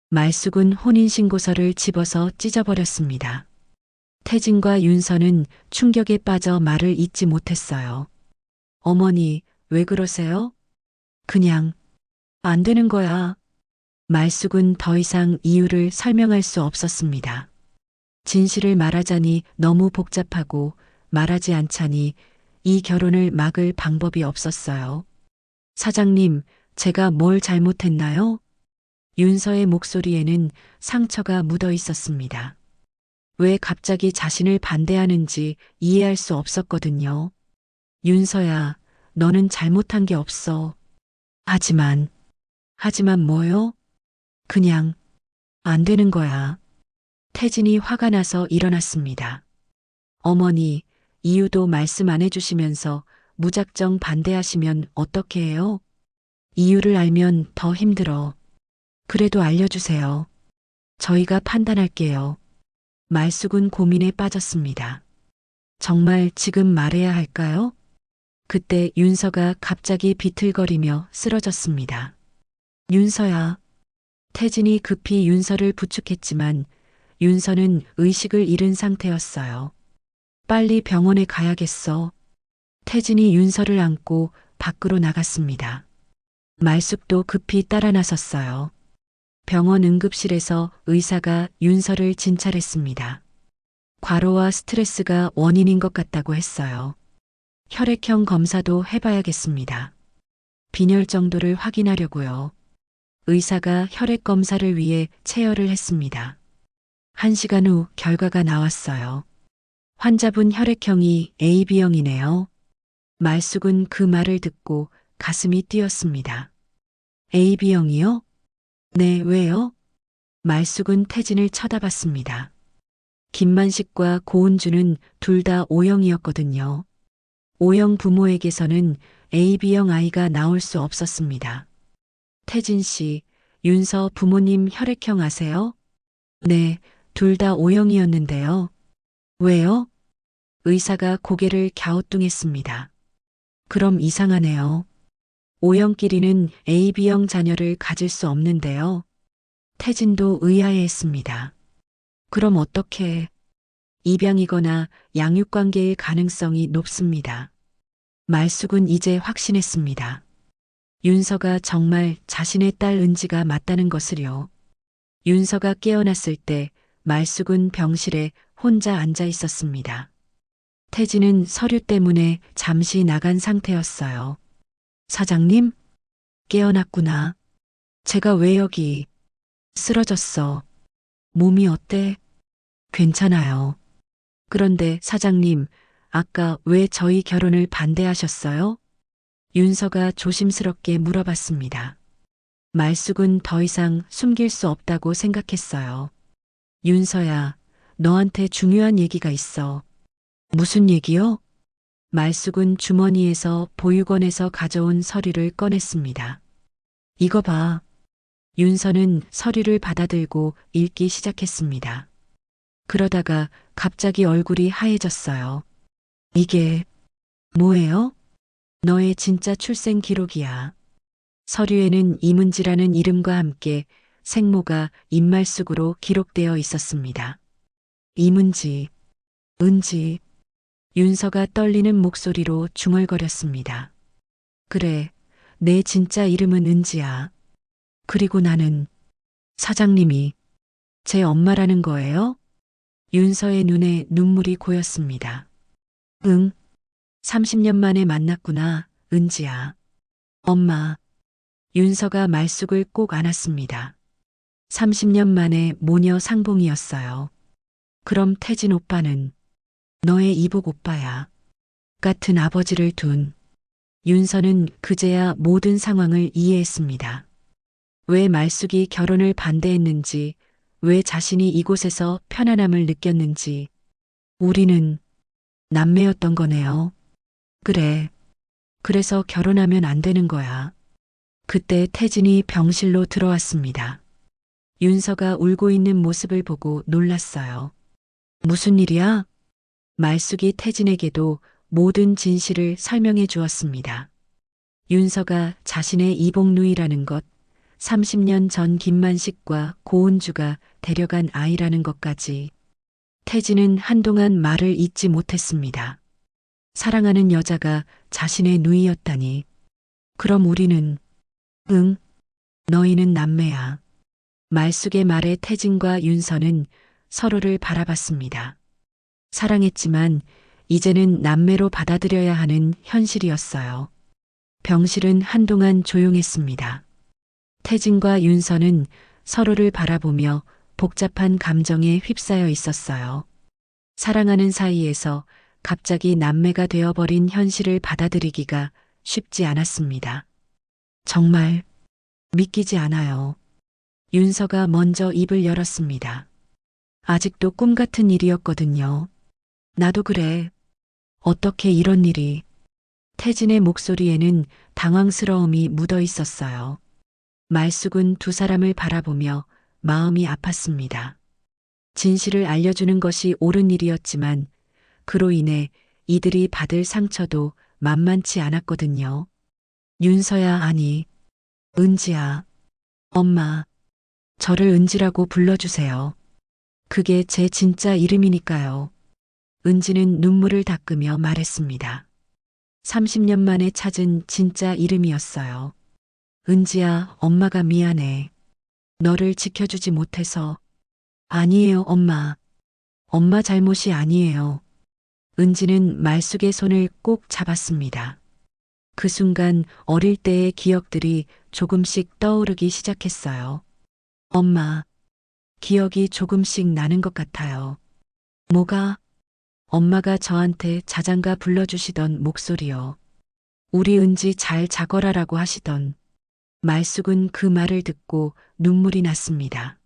말숙은 혼인신고서를 집어서 찢어버렸습니다. 태진과 윤서는 충격에 빠져 말을 잇지 못했어요. 어머니, 왜 그러세요? 그냥, 안 되는 거야. 말숙은 더 이상 이유를 설명할 수 없었습니다. 진실을 말하자니 너무 복잡하고 말하지 않자니 이 결혼을 막을 방법이 없었어요. 사장님, 제가 뭘 잘못했나요? 윤서의 목소리에는 상처가 묻어 있었습니다. 왜 갑자기 자신을 반대하는지 이해할 수 없었거든요. 윤서야, 너는 잘못한 게 없어. 하지만 뭐요? 그냥 안 되는 거야. 태진이 화가 나서 일어났습니다. 어머니, 이유도 말씀 안 해주시면서 무작정 반대하시면 어떻게 해요? 이유를 알면 더 힘들어. 그래도 알려주세요. 저희가 판단할게요. 말숙은 고민에 빠졌습니다. 정말 지금 말해야 할까요? 그때 윤서가 갑자기 비틀거리며 쓰러졌습니다. 윤서야. 태진이 급히 윤서를 부축했지만 윤서는 의식을 잃은 상태였어요. 빨리 병원에 가야겠어. 태진이 윤서를 안고 밖으로 나갔습니다. 말숙도 급히 따라 나섰어요. 병원 응급실에서 의사가 윤서를 진찰했습니다. 과로와 스트레스가 원인인 것 같다고 했어요. 혈액형 검사도 해봐야겠습니다. 빈혈 정도를 확인하려고요. 의사가 혈액 검사를 위해 체열을 했습니다. 1시간 후 결과가 나왔어요. 환자분 혈액형이 AB형이네요. 말숙은 그 말을 듣고 가슴이 뛰었습니다. AB형이요? 네, 왜요? 말숙은 태진을 쳐다봤습니다. 김만식과 고은주는 둘 다 O형이었거든요. O형 부모에게서는 AB형 아이가 나올 수 없었습니다. 태진 씨, 윤서 부모님 혈액형 아세요? 네, 둘 다 O형이었는데요. 왜요? 의사가 고개를 갸우뚱했습니다. 그럼 이상하네요. O형끼리는 AB형 자녀를 가질 수 없는데요. 태진도 의아해했습니다. 그럼 어떻게? 입양이거나 양육관계일 가능성이 높습니다. 말숙은 이제 확신했습니다. 윤서가 정말 자신의 딸 은지가 맞다는 것을요. 윤서가 깨어났을 때 말숙은 병실에 혼자 앉아 있었습니다. 태진은 서류 때문에 잠시 나간 상태였어요. 사장님? 깨어났구나. 제가 왜 여기? 쓰러졌어. 몸이 어때? 괜찮아요. 그런데 사장님, 아까 왜 저희 결혼을 반대하셨어요? 윤서가 조심스럽게 물어봤습니다. 말숙은 더 이상 숨길 수 없다고 생각했어요. 윤서야, 너한테 중요한 얘기가 있어. 무슨 얘기요? 말숙은 주머니에서 보육원에서 가져온 서류를 꺼냈습니다. 이거 봐. 윤서는 서류를 받아들고 읽기 시작했습니다. 그러다가 갑자기 얼굴이 하얘졌어요. 이게 뭐예요? 너의 진짜 출생 기록이야. 서류에는 이문지라는 이름과 함께 생모가 입말숙으로 기록되어 있었습니다. 이문지, 은지. 윤서가 떨리는 목소리로 중얼거렸습니다. 그래, 내 진짜 이름은 은지야. 그리고 나는 사장님이 제 엄마라는 거예요? 윤서의 눈에 눈물이 고였습니다. 응, 30년 만에 만났구나, 은지야. 엄마. 윤서가 말숙을 꼭 안았습니다. 30년 만에 모녀 상봉이었어요. 그럼 태진 오빠는 너의 이복 오빠야. 같은 아버지를 둔. 윤서는 그제야 모든 상황을 이해했습니다. 왜 말숙이 결혼을 반대했는지, 왜 자신이 이곳에서 편안함을 느꼈는지. 우리는 남매였던 거네요. 그래. 그래서 결혼하면 안 되는 거야. 그때 태진이 병실로 들어왔습니다. 윤서가 울고 있는 모습을 보고 놀랐어요. 무슨 일이야? 말숙이 태진에게도 모든 진실을 설명해 주었습니다. 윤서가 자신의 이복누이라는 것, 30년 전 김만식과 고은주가 데려간 아이라는 것까지. 태진은 한동안 말을 잇지 못했습니다. 사랑하는 여자가 자신의 누이였다니. 그럼 우리는, 응, 너희는 남매야. 말숙의 말에 태진과 윤서는 서로를 바라봤습니다. 사랑했지만 이제는 남매로 받아들여야 하는 현실이었어요. 병실은 한동안 조용했습니다. 태진과 윤서는 서로를 바라보며 복잡한 감정에 휩싸여 있었어요. 사랑하는 사이에서 갑자기 남매가 되어버린 현실을 받아들이기가 쉽지 않았습니다. 정말 믿기지 않아요. 윤서가 먼저 입을 열었습니다. 아직도 꿈 같은 일이었거든요. 나도 그래. 어떻게 이런 일이. 태진의 목소리에는 당황스러움이 묻어 있었어요. 말숙은 두 사람을 바라보며 마음이 아팠습니다. 진실을 알려주는 것이 옳은 일이었지만 그로 인해 이들이 받을 상처도 만만치 않았거든요. 윤서야, 아니, 은지야. 엄마, 저를 은지라고 불러주세요. 그게 제 진짜 이름이니까요. 은지는 눈물을 닦으며 말했습니다. 30년 만에 찾은 진짜 이름이었어요. 은지야, 엄마가 미안해. 너를 지켜주지 못해서. 아니에요, 엄마. 엄마 잘못이 아니에요. 은지는 말숙의 손을 꼭 잡았습니다. 그 순간 어릴 때의 기억들이 조금씩 떠오르기 시작했어요. 엄마, 기억이 조금씩 나는 것 같아요. 뭐가? 엄마가 저한테 자장가 불러주시던 목소리요. 우리 은지 잘 자거라라고 하시던. 말숙은 그 말을 듣고 눈물이 났습니다.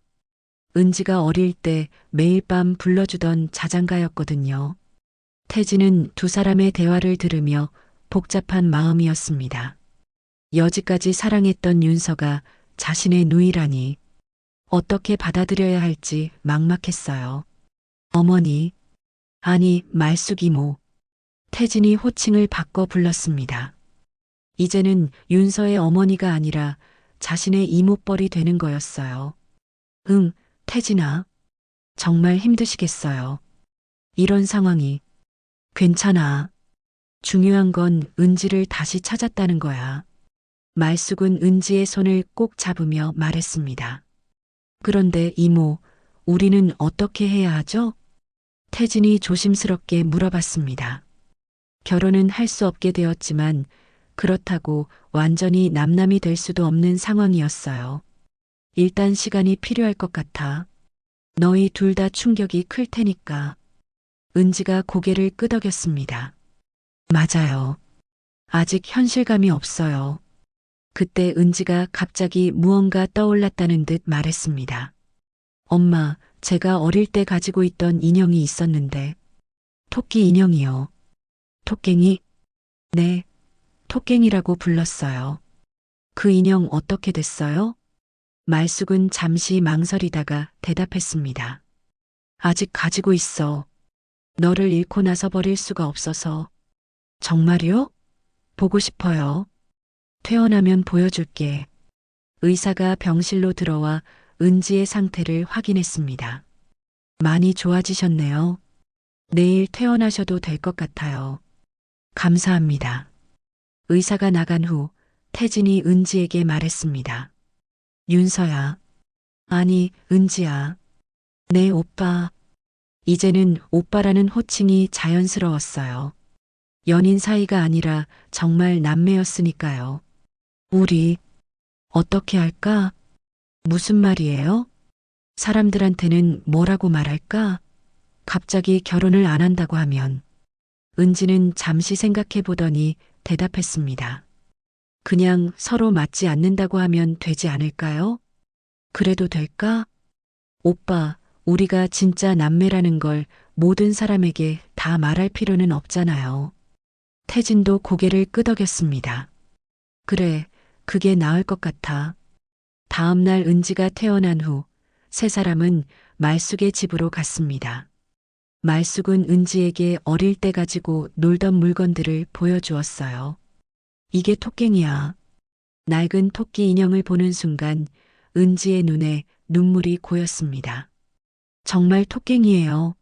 은지가 어릴 때 매일 밤 불러주던 자장가였거든요. 태진은 두 사람의 대화를 들으며 복잡한 마음이었습니다. 여지까지 사랑했던 윤서가 자신의 누이라니 어떻게 받아들여야 할지 막막했어요. 어머니, 아니 말숙 이모. 태진이 호칭을 바꿔 불렀습니다. 이제는 윤서의 어머니가 아니라 자신의 이모뻘이 되는 거였어요. 응, 태진아. 정말 힘드시겠어요. 이런 상황이. 괜찮아. 중요한 건 은지를 다시 찾았다는 거야. 말숙은 은지의 손을 꼭 잡으며 말했습니다. 그런데 이모, 우리는 어떻게 해야 하죠? 태진이 조심스럽게 물어봤습니다. 결혼은 할 수 없게 되었지만 그렇다고 완전히 남남이 될 수도 없는 상황이었어요. 일단 시간이 필요할 것 같아. 너희 둘 다 충격이 클 테니까. 은지가 고개를 끄덕였습니다. 맞아요. 아직 현실감이 없어요. 그때 은지가 갑자기 무언가 떠올랐다는 듯 말했습니다. 엄마, 제가 어릴 때 가지고 있던 인형이 있었는데. 토끼 인형이요. 토깽이? 네, 토깽이라고 불렀어요. 그 인형 어떻게 됐어요? 말숙은 잠시 망설이다가 대답했습니다. 아직 가지고 있어. 너를 잃고 나서 버릴 수가 없어서. 정말요? 보고 싶어요. 퇴원하면 보여줄게. 의사가 병실로 들어와 은지의 상태를 확인했습니다. 많이 좋아지셨네요. 내일 퇴원하셔도 될 것 같아요. 감사합니다. 의사가 나간 후 태진이 은지에게 말했습니다. 윤서야. 아니, 은지야. 네, 오빠. 이제는 오빠라는 호칭이 자연스러웠어요. 연인 사이가 아니라 정말 남매였으니까요. 우리 어떻게 할까? 무슨 말이에요? 사람들한테는 뭐라고 말할까? 갑자기 결혼을 안 한다고 하면. 은지는 잠시 생각해 보더니 대답했습니다. 그냥 서로 맞지 않는다고 하면 되지 않을까요? 그래도 될까? 오빠, 우리가 진짜 남매라는 걸 모든 사람에게 다 말할 필요는 없잖아요. 태진도 고개를 끄덕였습니다. 그래, 그게 나을 것 같아. 다음 날 은지가 태어난 후 세 사람은 말숙의 집으로 갔습니다. 말숙은 은지에게 어릴 때 가지고 놀던 물건들을 보여주었어요. 이게 토깽이야. 낡은 토끼 인형을 보는 순간 은지의 눈에 눈물이 고였습니다. 정말 토깽이에요.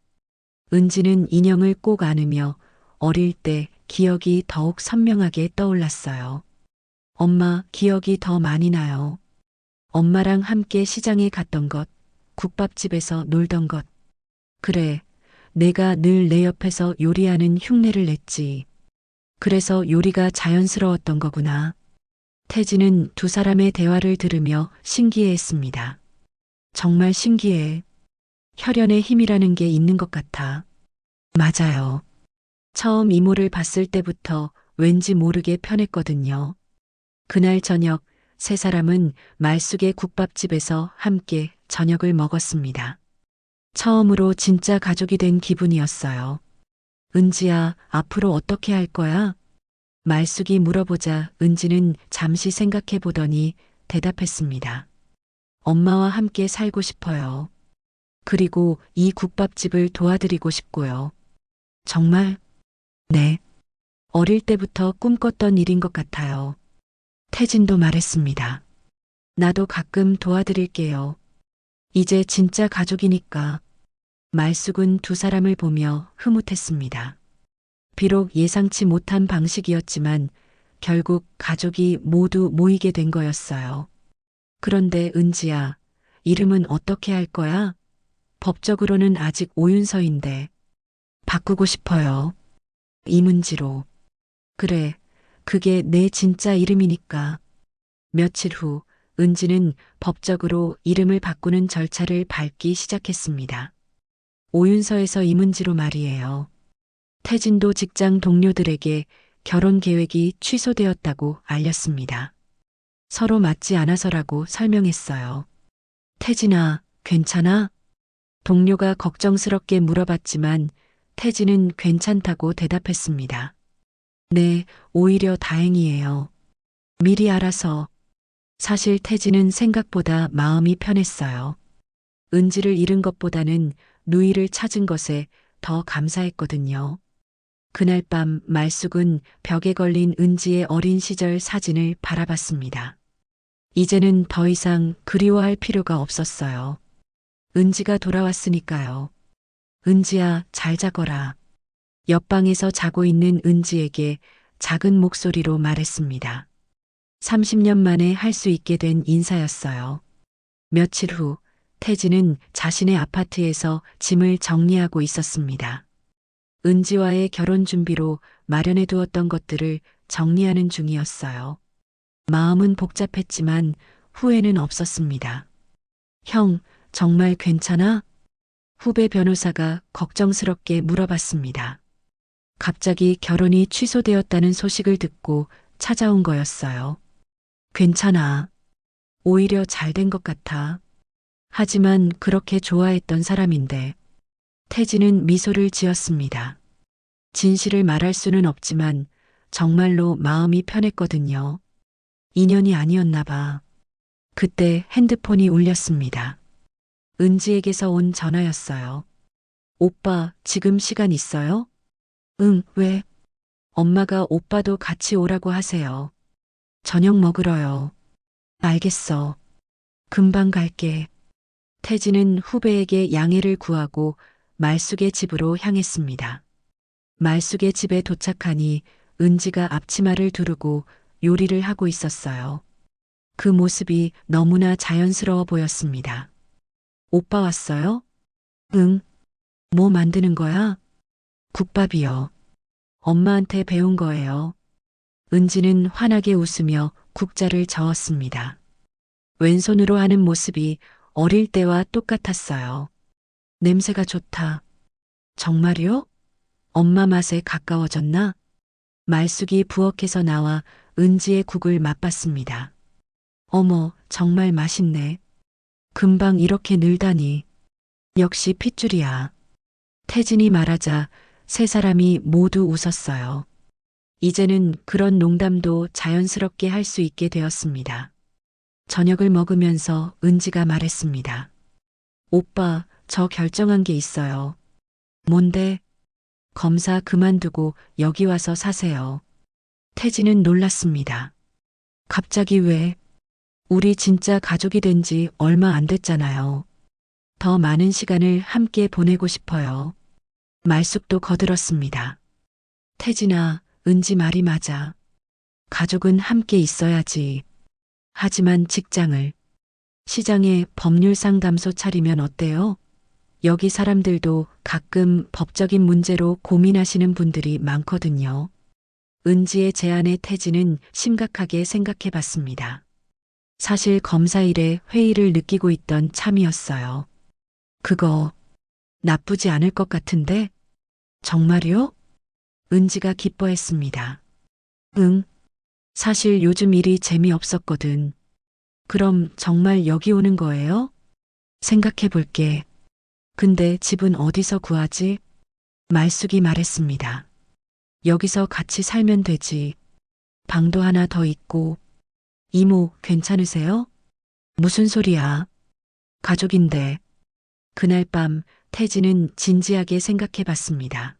은지는 인형을 꼭 안으며 어릴 때 기억이 더욱 선명하게 떠올랐어요. 엄마, 기억이 더 많이 나요. 엄마랑 함께 시장에 갔던 것, 국밥집에서 놀던 것. 그래, 내가 늘 내 옆에서 요리하는 흉내를 냈지. 그래서 요리가 자연스러웠던 거구나. 태진은 두 사람의 대화를 들으며 신기해했습니다. 정말 신기해. 혈연의 힘이라는 게 있는 것 같아. 맞아요. 처음 이모를 봤을 때부터 왠지 모르게 편했거든요. 그날 저녁 세 사람은 말숙의 국밥집에서 함께 저녁을 먹었습니다. 처음으로 진짜 가족이 된 기분이었어요. 은지야, 앞으로 어떻게 할 거야? 말숙이 물어보자 은지는 잠시 생각해 보더니 대답했습니다. 엄마와 함께 살고 싶어요. 그리고 이 국밥집을 도와드리고 싶고요. 정말? 네. 어릴 때부터 꿈꿨던 일인 것 같아요. 태진도 말했습니다. 나도 가끔 도와드릴게요. 이제 진짜 가족이니까. 말숙은 두 사람을 보며 흐뭇했습니다. 비록 예상치 못한 방식이었지만 결국 가족이 모두 모이게 된 거였어요. 그런데 은지야, 이름은 어떻게 할 거야? 법적으로는 아직 오윤서인데. 바꾸고 싶어요. 이문지로. 그래, 그게 내 진짜 이름이니까. 며칠 후, 은지는 법적으로 이름을 바꾸는 절차를 밟기 시작했습니다. 오윤서에서 이문지로 말이에요. 태진도 직장 동료들에게 결혼 계획이 취소되었다고 알렸습니다. 서로 맞지 않아서라고 설명했어요. 태진아, 괜찮아? 동료가 걱정스럽게 물어봤지만 태진은 괜찮다고 대답했습니다. 네, 오히려 다행이에요. 미리 알아서. 사실 태진은 생각보다 마음이 편했어요. 은지를 잃은 것보다는 누이를 찾은 것에 더 감사했거든요. 그날 밤 말숙은 벽에 걸린 은지의 어린 시절 사진을 바라봤습니다. 이제는 더 이상 그리워할 필요가 없었어요. 은지가 돌아왔으니까요. 은지야, 잘 자거라. 옆방에서 자고 있는 은지에게 작은 목소리로 말했습니다. 30년 만에 할 수 있게 된 인사였어요. 며칠 후, 태진은 자신의 아파트에서 짐을 정리하고 있었습니다. 은지와의 결혼 준비로 마련해 두었던 것들을 정리하는 중이었어요. 마음은 복잡했지만 후회는 없었습니다. 형, 정말 괜찮아? 후배 변호사가 걱정스럽게 물어봤습니다. 갑자기 결혼이 취소되었다는 소식을 듣고 찾아온 거였어요. 괜찮아. 오히려 잘 된 것 같아. 하지만 그렇게 좋아했던 사람인데. 태진은 미소를 지었습니다. 진실을 말할 수는 없지만 정말로 마음이 편했거든요. 인연이 아니었나 봐. 그때 핸드폰이 울렸습니다. 은지에게서 온 전화였어요. 오빠, 지금 시간 있어요? 응, 왜? 엄마가 오빠도 같이 오라고 하세요. 저녁 먹으러요. 알겠어. 금방 갈게. 태진은 후배에게 양해를 구하고 말숙의 집으로 향했습니다. 말숙의 집에 도착하니 은지가 앞치마를 두르고 요리를 하고 있었어요. 그 모습이 너무나 자연스러워 보였습니다. 오빠 왔어요? 응. 뭐 만드는 거야? 국밥이요. 엄마한테 배운 거예요. 은지는 환하게 웃으며 국자를 저었습니다. 왼손으로 하는 모습이 어릴 때와 똑같았어요. 냄새가 좋다. 정말요? 엄마 맛에 가까워졌나? 말숙이 부엌에서 나와 은지의 국을 맛봤습니다. 어머, 정말 맛있네. 금방 이렇게 늘다니. 역시 핏줄이야. 태진이 말하자 세 사람이 모두 웃었어요. 이제는 그런 농담도 자연스럽게 할 수 있게 되었습니다. 저녁을 먹으면서 은지가 말했습니다. 오빠, 저 결정한 게 있어요. 뭔데? 검사 그만두고 여기 와서 사세요. 태진은 놀랐습니다. 갑자기 왜? 우리 진짜 가족이 된 지 얼마 안 됐잖아요. 더 많은 시간을 함께 보내고 싶어요. 말숙도 거들었습니다. 태진아, 은지 말이 맞아. 가족은 함께 있어야지. 하지만 직장을, 시장에 법률 상담소 차리면 어때요? 여기 사람들도 가끔 법적인 문제로 고민하시는 분들이 많거든요. 은지의 제안에 태진은 심각하게 생각해 봤습니다. 사실 검사 일에 회의를 느끼고 있던 참이었어요. 그거 나쁘지 않을 것 같은데? 정말요? 은지가 기뻐했습니다. 응. 사실 요즘 일이 재미없었거든. 그럼 정말 여기 오는 거예요? 생각해 볼게. 근데 집은 어디서 구하지? 말숙이 말했습니다. 여기서 같이 살면 되지. 방도 하나 더 있고. 이모, 괜찮으세요? 무슨 소리야? 가족인데. 그날 밤 태진은 진지하게 생각해 봤습니다.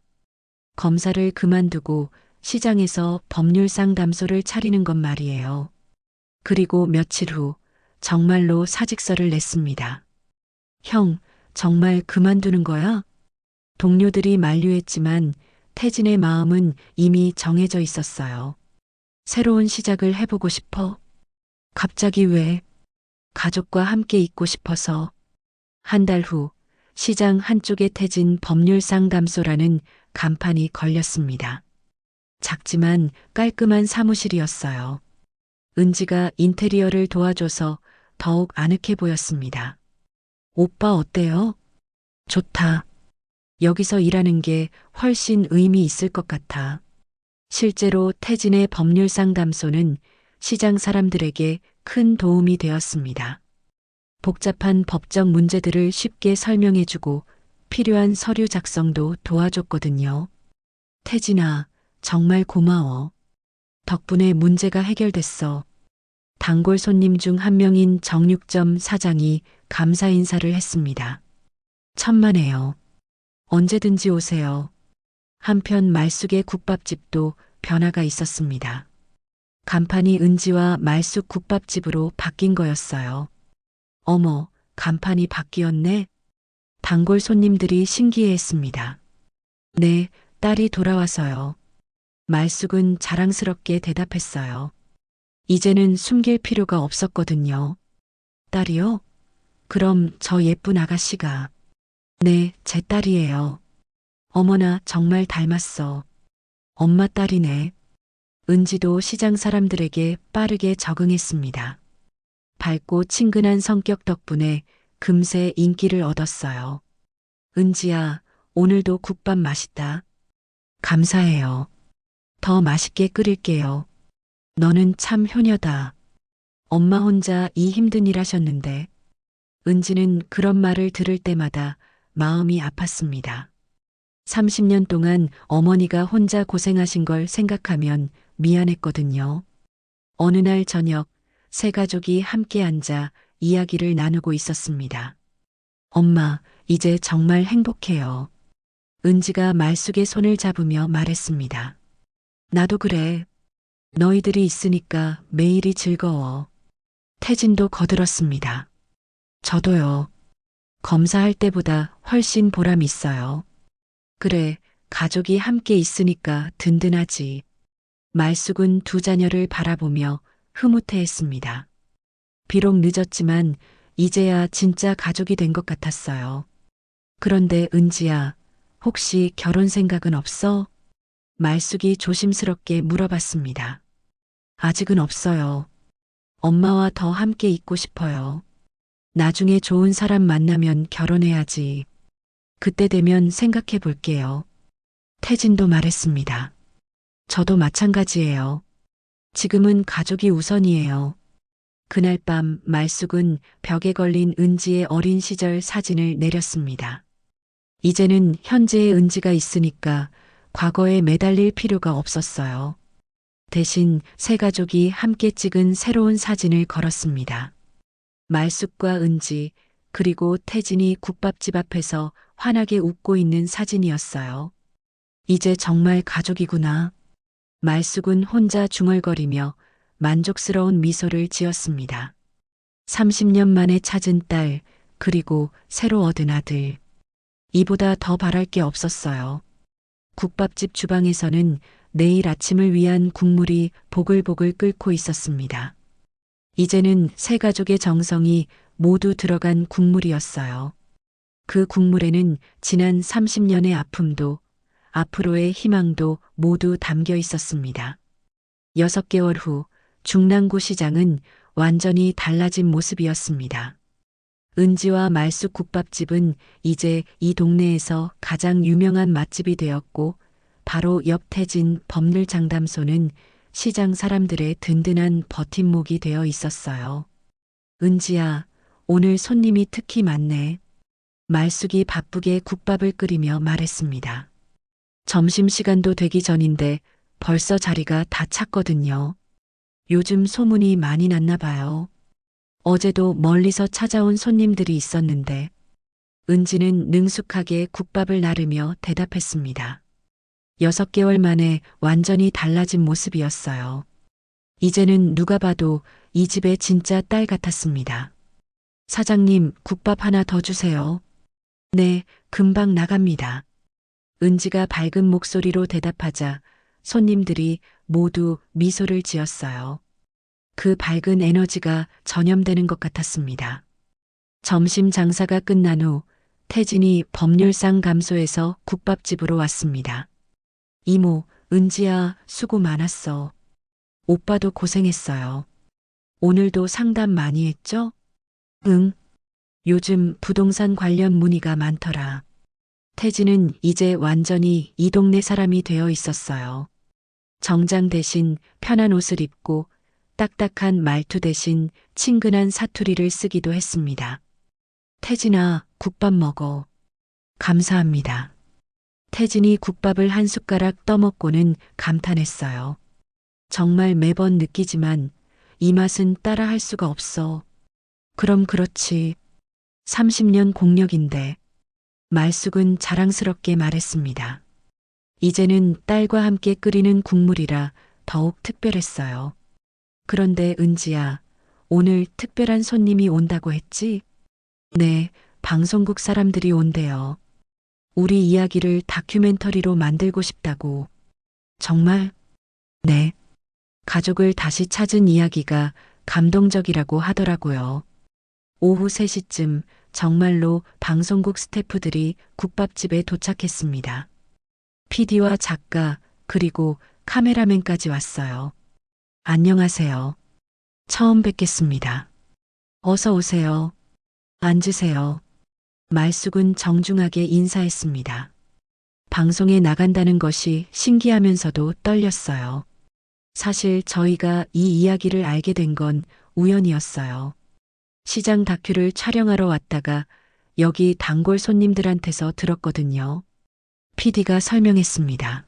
검사를 그만두고 시장에서 법률 상담소를 차리는 것 말이에요. 그리고 며칠 후 정말로 사직서를 냈습니다. 형, 정말 그만두는 거야? 동료들이 만류했지만 태진의 마음은 이미 정해져 있었어요. 새로운 시작을 해보고 싶어. 갑자기 왜? 가족과 함께 있고 싶어서. 한 달 후 시장 한쪽에 태진 법률상담소라는 간판이 걸렸습니다. 작지만 깔끔한 사무실이었어요. 은지가 인테리어를 도와줘서 더욱 아늑해 보였습니다. 오빠 어때요? 좋다. 여기서 일하는 게 훨씬 의미 있을 것 같아. 실제로 태진의 법률상담소는 시장 사람들에게 큰 도움이 되었습니다. 복잡한 법적 문제들을 쉽게 설명해주고 필요한 서류 작성도 도와줬거든요. 태진아, 정말 고마워. 덕분에 문제가 해결됐어. 단골 손님 중 한 명인 정육점 사장이 감사 인사를 했습니다. 천만에요. 언제든지 오세요. 한편 말숙의 국밥집도 변화가 있었습니다. 간판이 은지와 말숙 국밥집으로 바뀐 거였어요. 어머, 간판이 바뀌었네? 단골 손님들이 신기해했습니다. 네, 딸이 돌아와서요. 말숙은 자랑스럽게 대답했어요. 이제는 숨길 필요가 없었거든요. 딸이요? 그럼 저 예쁜 아가씨가. 네, 제 딸이에요. 어머나, 정말 닮았어. 엄마 딸이네. 은지도 시장 사람들에게 빠르게 적응했습니다. 밝고 친근한 성격 덕분에 금세 인기를 얻었어요. 은지야, 오늘도 국밥 맛있다. 감사해요. 더 맛있게 끓일게요. 너는 참 효녀다. 엄마 혼자 이 힘든 일 하셨는데. 은지는 그런 말을 들을 때마다 마음이 아팠습니다. 30년 동안 어머니가 혼자 고생하신 걸 생각하면 미안했거든요. 어느 날 저녁, 세 가족이 함께 앉아 이야기를 나누고 있었습니다. 엄마, 이제 정말 행복해요. 은지가 말숙의 손을 잡으며 말했습니다. 나도 그래. 너희들이 있으니까 매일이 즐거워. 태진도 거들었습니다. 저도요. 검사할 때보다 훨씬 보람 있어요. 그래, 가족이 함께 있으니까 든든하지. 말숙은 두 자녀를 바라보며 흐뭇해했습니다. 비록 늦었지만 이제야 진짜 가족이 된 것 같았어요. 그런데 은지야, 혹시 결혼 생각은 없어? 말숙이 조심스럽게 물어봤습니다. 아직은 없어요. 엄마와 더 함께 있고 싶어요. 나중에 좋은 사람 만나면 결혼해야지. 그때 되면 생각해 볼게요. 태진도 말했습니다. 저도 마찬가지예요. 지금은 가족이 우선이에요. 그날 밤 말숙은 벽에 걸린 은지의 어린 시절 사진을 내렸습니다. 이제는 현재의 은지가 있으니까 과거에 매달릴 필요가 없었어요. 대신 세 가족이 함께 찍은 새로운 사진을 걸었습니다. 말숙과 은지, 그리고 태진이 국밥집 앞에서 환하게 웃고 있는 사진이었어요. 이제 정말 가족이구나. 말숙은 혼자 중얼거리며 만족스러운 미소를 지었습니다. 30년 만에 찾은 딸, 그리고 새로 얻은 아들. 이보다 더 바랄 게 없었어요. 국밥집 주방에서는 내일 아침을 위한 국물이 보글보글 끓고 있었습니다. 이제는 세 가족의 정성이 모두 들어간 국물이었어요. 그 국물에는 지난 30년의 아픔도 앞으로의 희망도 모두 담겨 있었습니다. 6개월 후 중랑구 시장은 완전히 달라진 모습이었습니다. 은지와 말숙 국밥집은 이제 이 동네에서 가장 유명한 맛집이 되었고, 바로 옆 태진 법률장담소는 시장 사람들의 든든한 버팀목이 되어 있었어요. 은지야, 오늘 손님이 특히 많네. 말숙이 바쁘게 국밥을 끓이며 말했습니다. 점심시간도 되기 전인데 벌써 자리가 다 찼거든요. 요즘 소문이 많이 났나 봐요. 어제도 멀리서 찾아온 손님들이 있었는데. 은지는 능숙하게 국밥을 나르며 대답했습니다. 6개월 만에 완전히 달라진 모습이었어요. 이제는 누가 봐도 이 집의 진짜 딸 같았습니다. 사장님, 국밥 하나 더 주세요. 네, 금방 나갑니다. 은지가 밝은 목소리로 대답하자 손님들이 모두 미소를 지었어요. 그 밝은 에너지가 전염되는 것 같았습니다. 점심 장사가 끝난 후 태진이 법률상 감소해서 국밥집으로 왔습니다. 이모, 은지야, 수고 많았어. 오빠도 고생했어요. 오늘도 상담 많이 했죠? 응. 요즘 부동산 관련 문의가 많더라. 태진은 이제 완전히 이 동네 사람이 되어 있었어요. 정장 대신 편한 옷을 입고 딱딱한 말투 대신 친근한 사투리를 쓰기도 했습니다. 태진아, 국밥 먹어. 감사합니다. 태진이 국밥을 한 숟가락 떠먹고는 감탄했어요. 정말 매번 느끼지만 이 맛은 따라할 수가 없어. 그럼 그렇지. 30년 공력인데. 말숙은 자랑스럽게 말했습니다. 이제는 딸과 함께 끓이는 국물이라 더욱 특별했어요. 그런데 은지야, 오늘 특별한 손님이 온다고 했지? 네, 방송국 사람들이 온대요. 우리 이야기를 다큐멘터리로 만들고 싶다고. 정말? 네. 가족을 다시 찾은 이야기가 감동적이라고 하더라고요. 오후 3시쯤 정말로 방송국 스태프들이 국밥집에 도착했습니다. PD와 작가, 그리고 카메라맨까지 왔어요. 안녕하세요. 처음 뵙겠습니다. 어서 오세요. 앉으세요. 말숙은 정중하게 인사했습니다. 방송에 나간다는 것이 신기하면서도 떨렸어요. 사실 저희가 이 이야기를 알게 된 건 우연이었어요. 시장 다큐를 촬영하러 왔다가 여기 단골 손님들한테서 들었거든요. PD가 설명했습니다.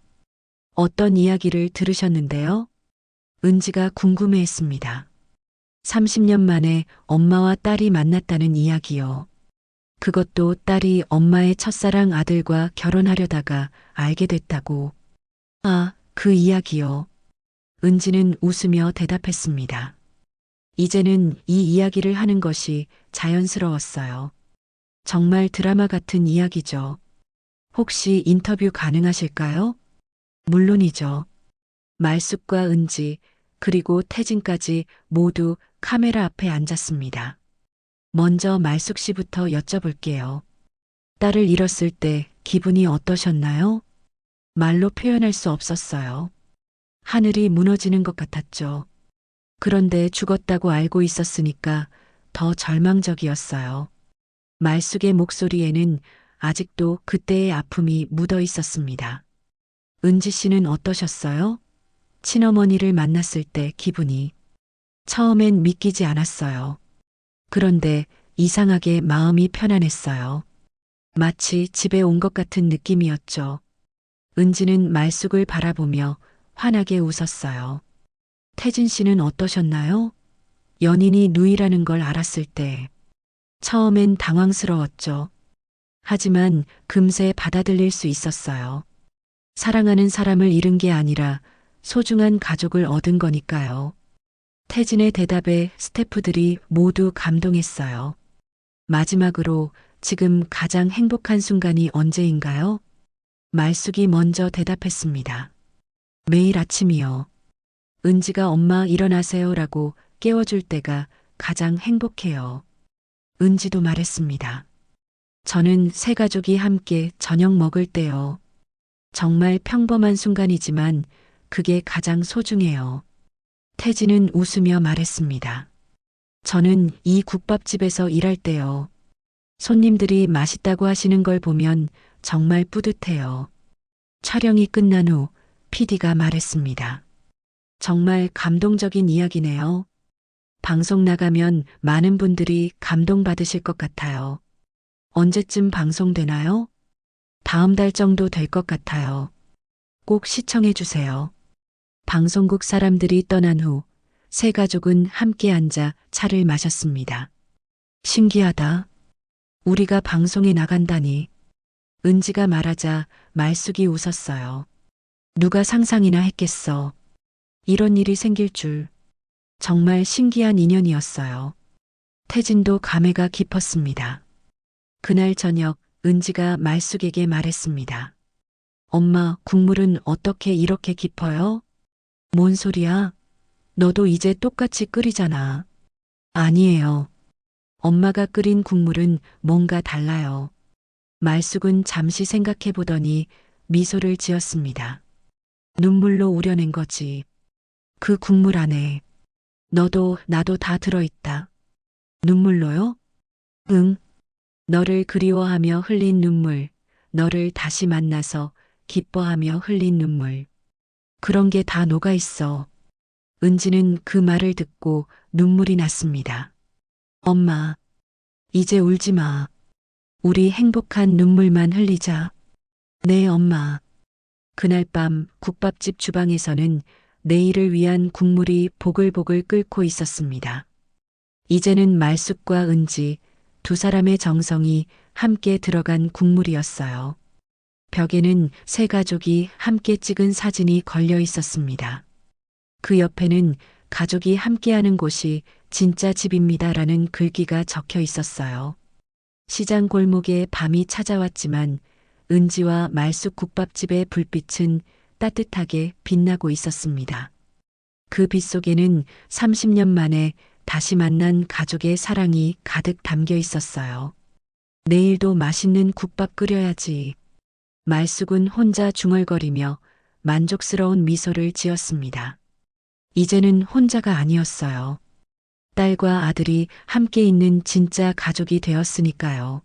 어떤 이야기를 들으셨는데요? 은지가 궁금해했습니다. 30년 만에 엄마와 딸이 만났다는 이야기요. 그것도 딸이 엄마의 첫사랑 아들과 결혼하려다가 알게 됐다고. 아, 그 이야기요. 은지는 웃으며 대답했습니다. 이제는 이 이야기를 하는 것이 자연스러웠어요. 정말 드라마 같은 이야기죠. 혹시 인터뷰 가능하실까요? 물론이죠. 말숙과 은지, 그리고 태진까지 모두 카메라 앞에 앉았습니다. 먼저 말숙 씨부터 여쭤볼게요. 딸을 잃었을 때 기분이 어떠셨나요? 말로 표현할 수 없었어요. 하늘이 무너지는 것 같았죠. 그런데 죽었다고 알고 있었으니까 더 절망적이었어요. 말숙의 목소리에는 아직도 그때의 아픔이 묻어 있었습니다. 은지 씨는 어떠셨어요? 친어머니를 만났을 때 기분이. 처음엔 믿기지 않았어요. 그런데 이상하게 마음이 편안했어요. 마치 집에 온 것 같은 느낌이었죠. 은지는 말숙을 바라보며 환하게 웃었어요. 태진 씨는 어떠셨나요? 연인이 누이라는 걸 알았을 때. 처음엔 당황스러웠죠. 하지만 금세 받아들일 수 있었어요. 사랑하는 사람을 잃은 게 아니라 소중한 가족을 얻은 거니까요. 태진의 대답에 스태프들이 모두 감동했어요. 마지막으로 지금 가장 행복한 순간이 언제인가요? 말숙이 먼저 대답했습니다. 매일 아침이요. 은지가 엄마 일어나세요라고 깨워줄 때가 가장 행복해요. 은지도 말했습니다. 저는 세 가족이 함께 저녁 먹을 때요. 정말 평범한 순간이지만 그게 가장 소중해요. 태진은 웃으며 말했습니다. 저는 이 국밥집에서 일할 때요. 손님들이 맛있다고 하시는 걸 보면 정말 뿌듯해요. 촬영이 끝난 후 PD가 말했습니다. 정말 감동적인 이야기네요. 방송 나가면 많은 분들이 감동받으실 것 같아요. 언제쯤 방송되나요? 다음 달 정도 될 것 같아요. 꼭 시청해 주세요. 방송국 사람들이 떠난 후 세 가족은 함께 앉아 차를 마셨습니다. 신기하다. 우리가 방송에 나간다니. 은지가 말하자 말숙이 웃었어요. 누가 상상이나 했겠어. 이런 일이 생길 줄. 정말 신기한 인연이었어요. 태진도 감회가 깊었습니다. 그날 저녁 은지가 말숙에게 말했습니다. 엄마, 국물은 어떻게 이렇게 깊어요? 뭔 소리야? 너도 이제 똑같이 끓이잖아. 아니에요. 엄마가 끓인 국물은 뭔가 달라요. 말숙은 잠시 생각해 보더니 미소를 지었습니다. 눈물로 우려낸 거지. 그 국물 안에 너도 나도 다 들어있다. 눈물로요? 응. 너를 그리워하며 흘린 눈물, 너를 다시 만나서 기뻐하며 흘린 눈물. 그런 게 다 녹아 있어. 은지는 그 말을 듣고 눈물이 났습니다. 엄마, 이제 울지 마. 우리 행복한 눈물만 흘리자. 네, 엄마. 그날 밤 국밥집 주방에서는 내일을 위한 국물이 보글보글 끓고 있었습니다. 이제는 말숙과 은지 두 사람의 정성이 함께 들어간 국물이었어요. 벽에는 세 가족이 함께 찍은 사진이 걸려 있었습니다. 그 옆에는 가족이 함께하는 곳이 진짜 집입니다라는 글귀가 적혀 있었어요. 시장 골목에 밤이 찾아왔지만 은지와 말숙 국밥집의 불빛은 따뜻하게 빛나고 있었습니다. 그 빛 속에는 30년 만에 다시 만난 가족의 사랑이 가득 담겨 있었어요. 내일도 맛있는 국밥 끓여야지. 말숙은 혼자 중얼거리며 만족스러운 미소를 지었습니다. 이제는 혼자가 아니었어요. 딸과 아들이 함께 있는 진짜 가족이 되었으니까요.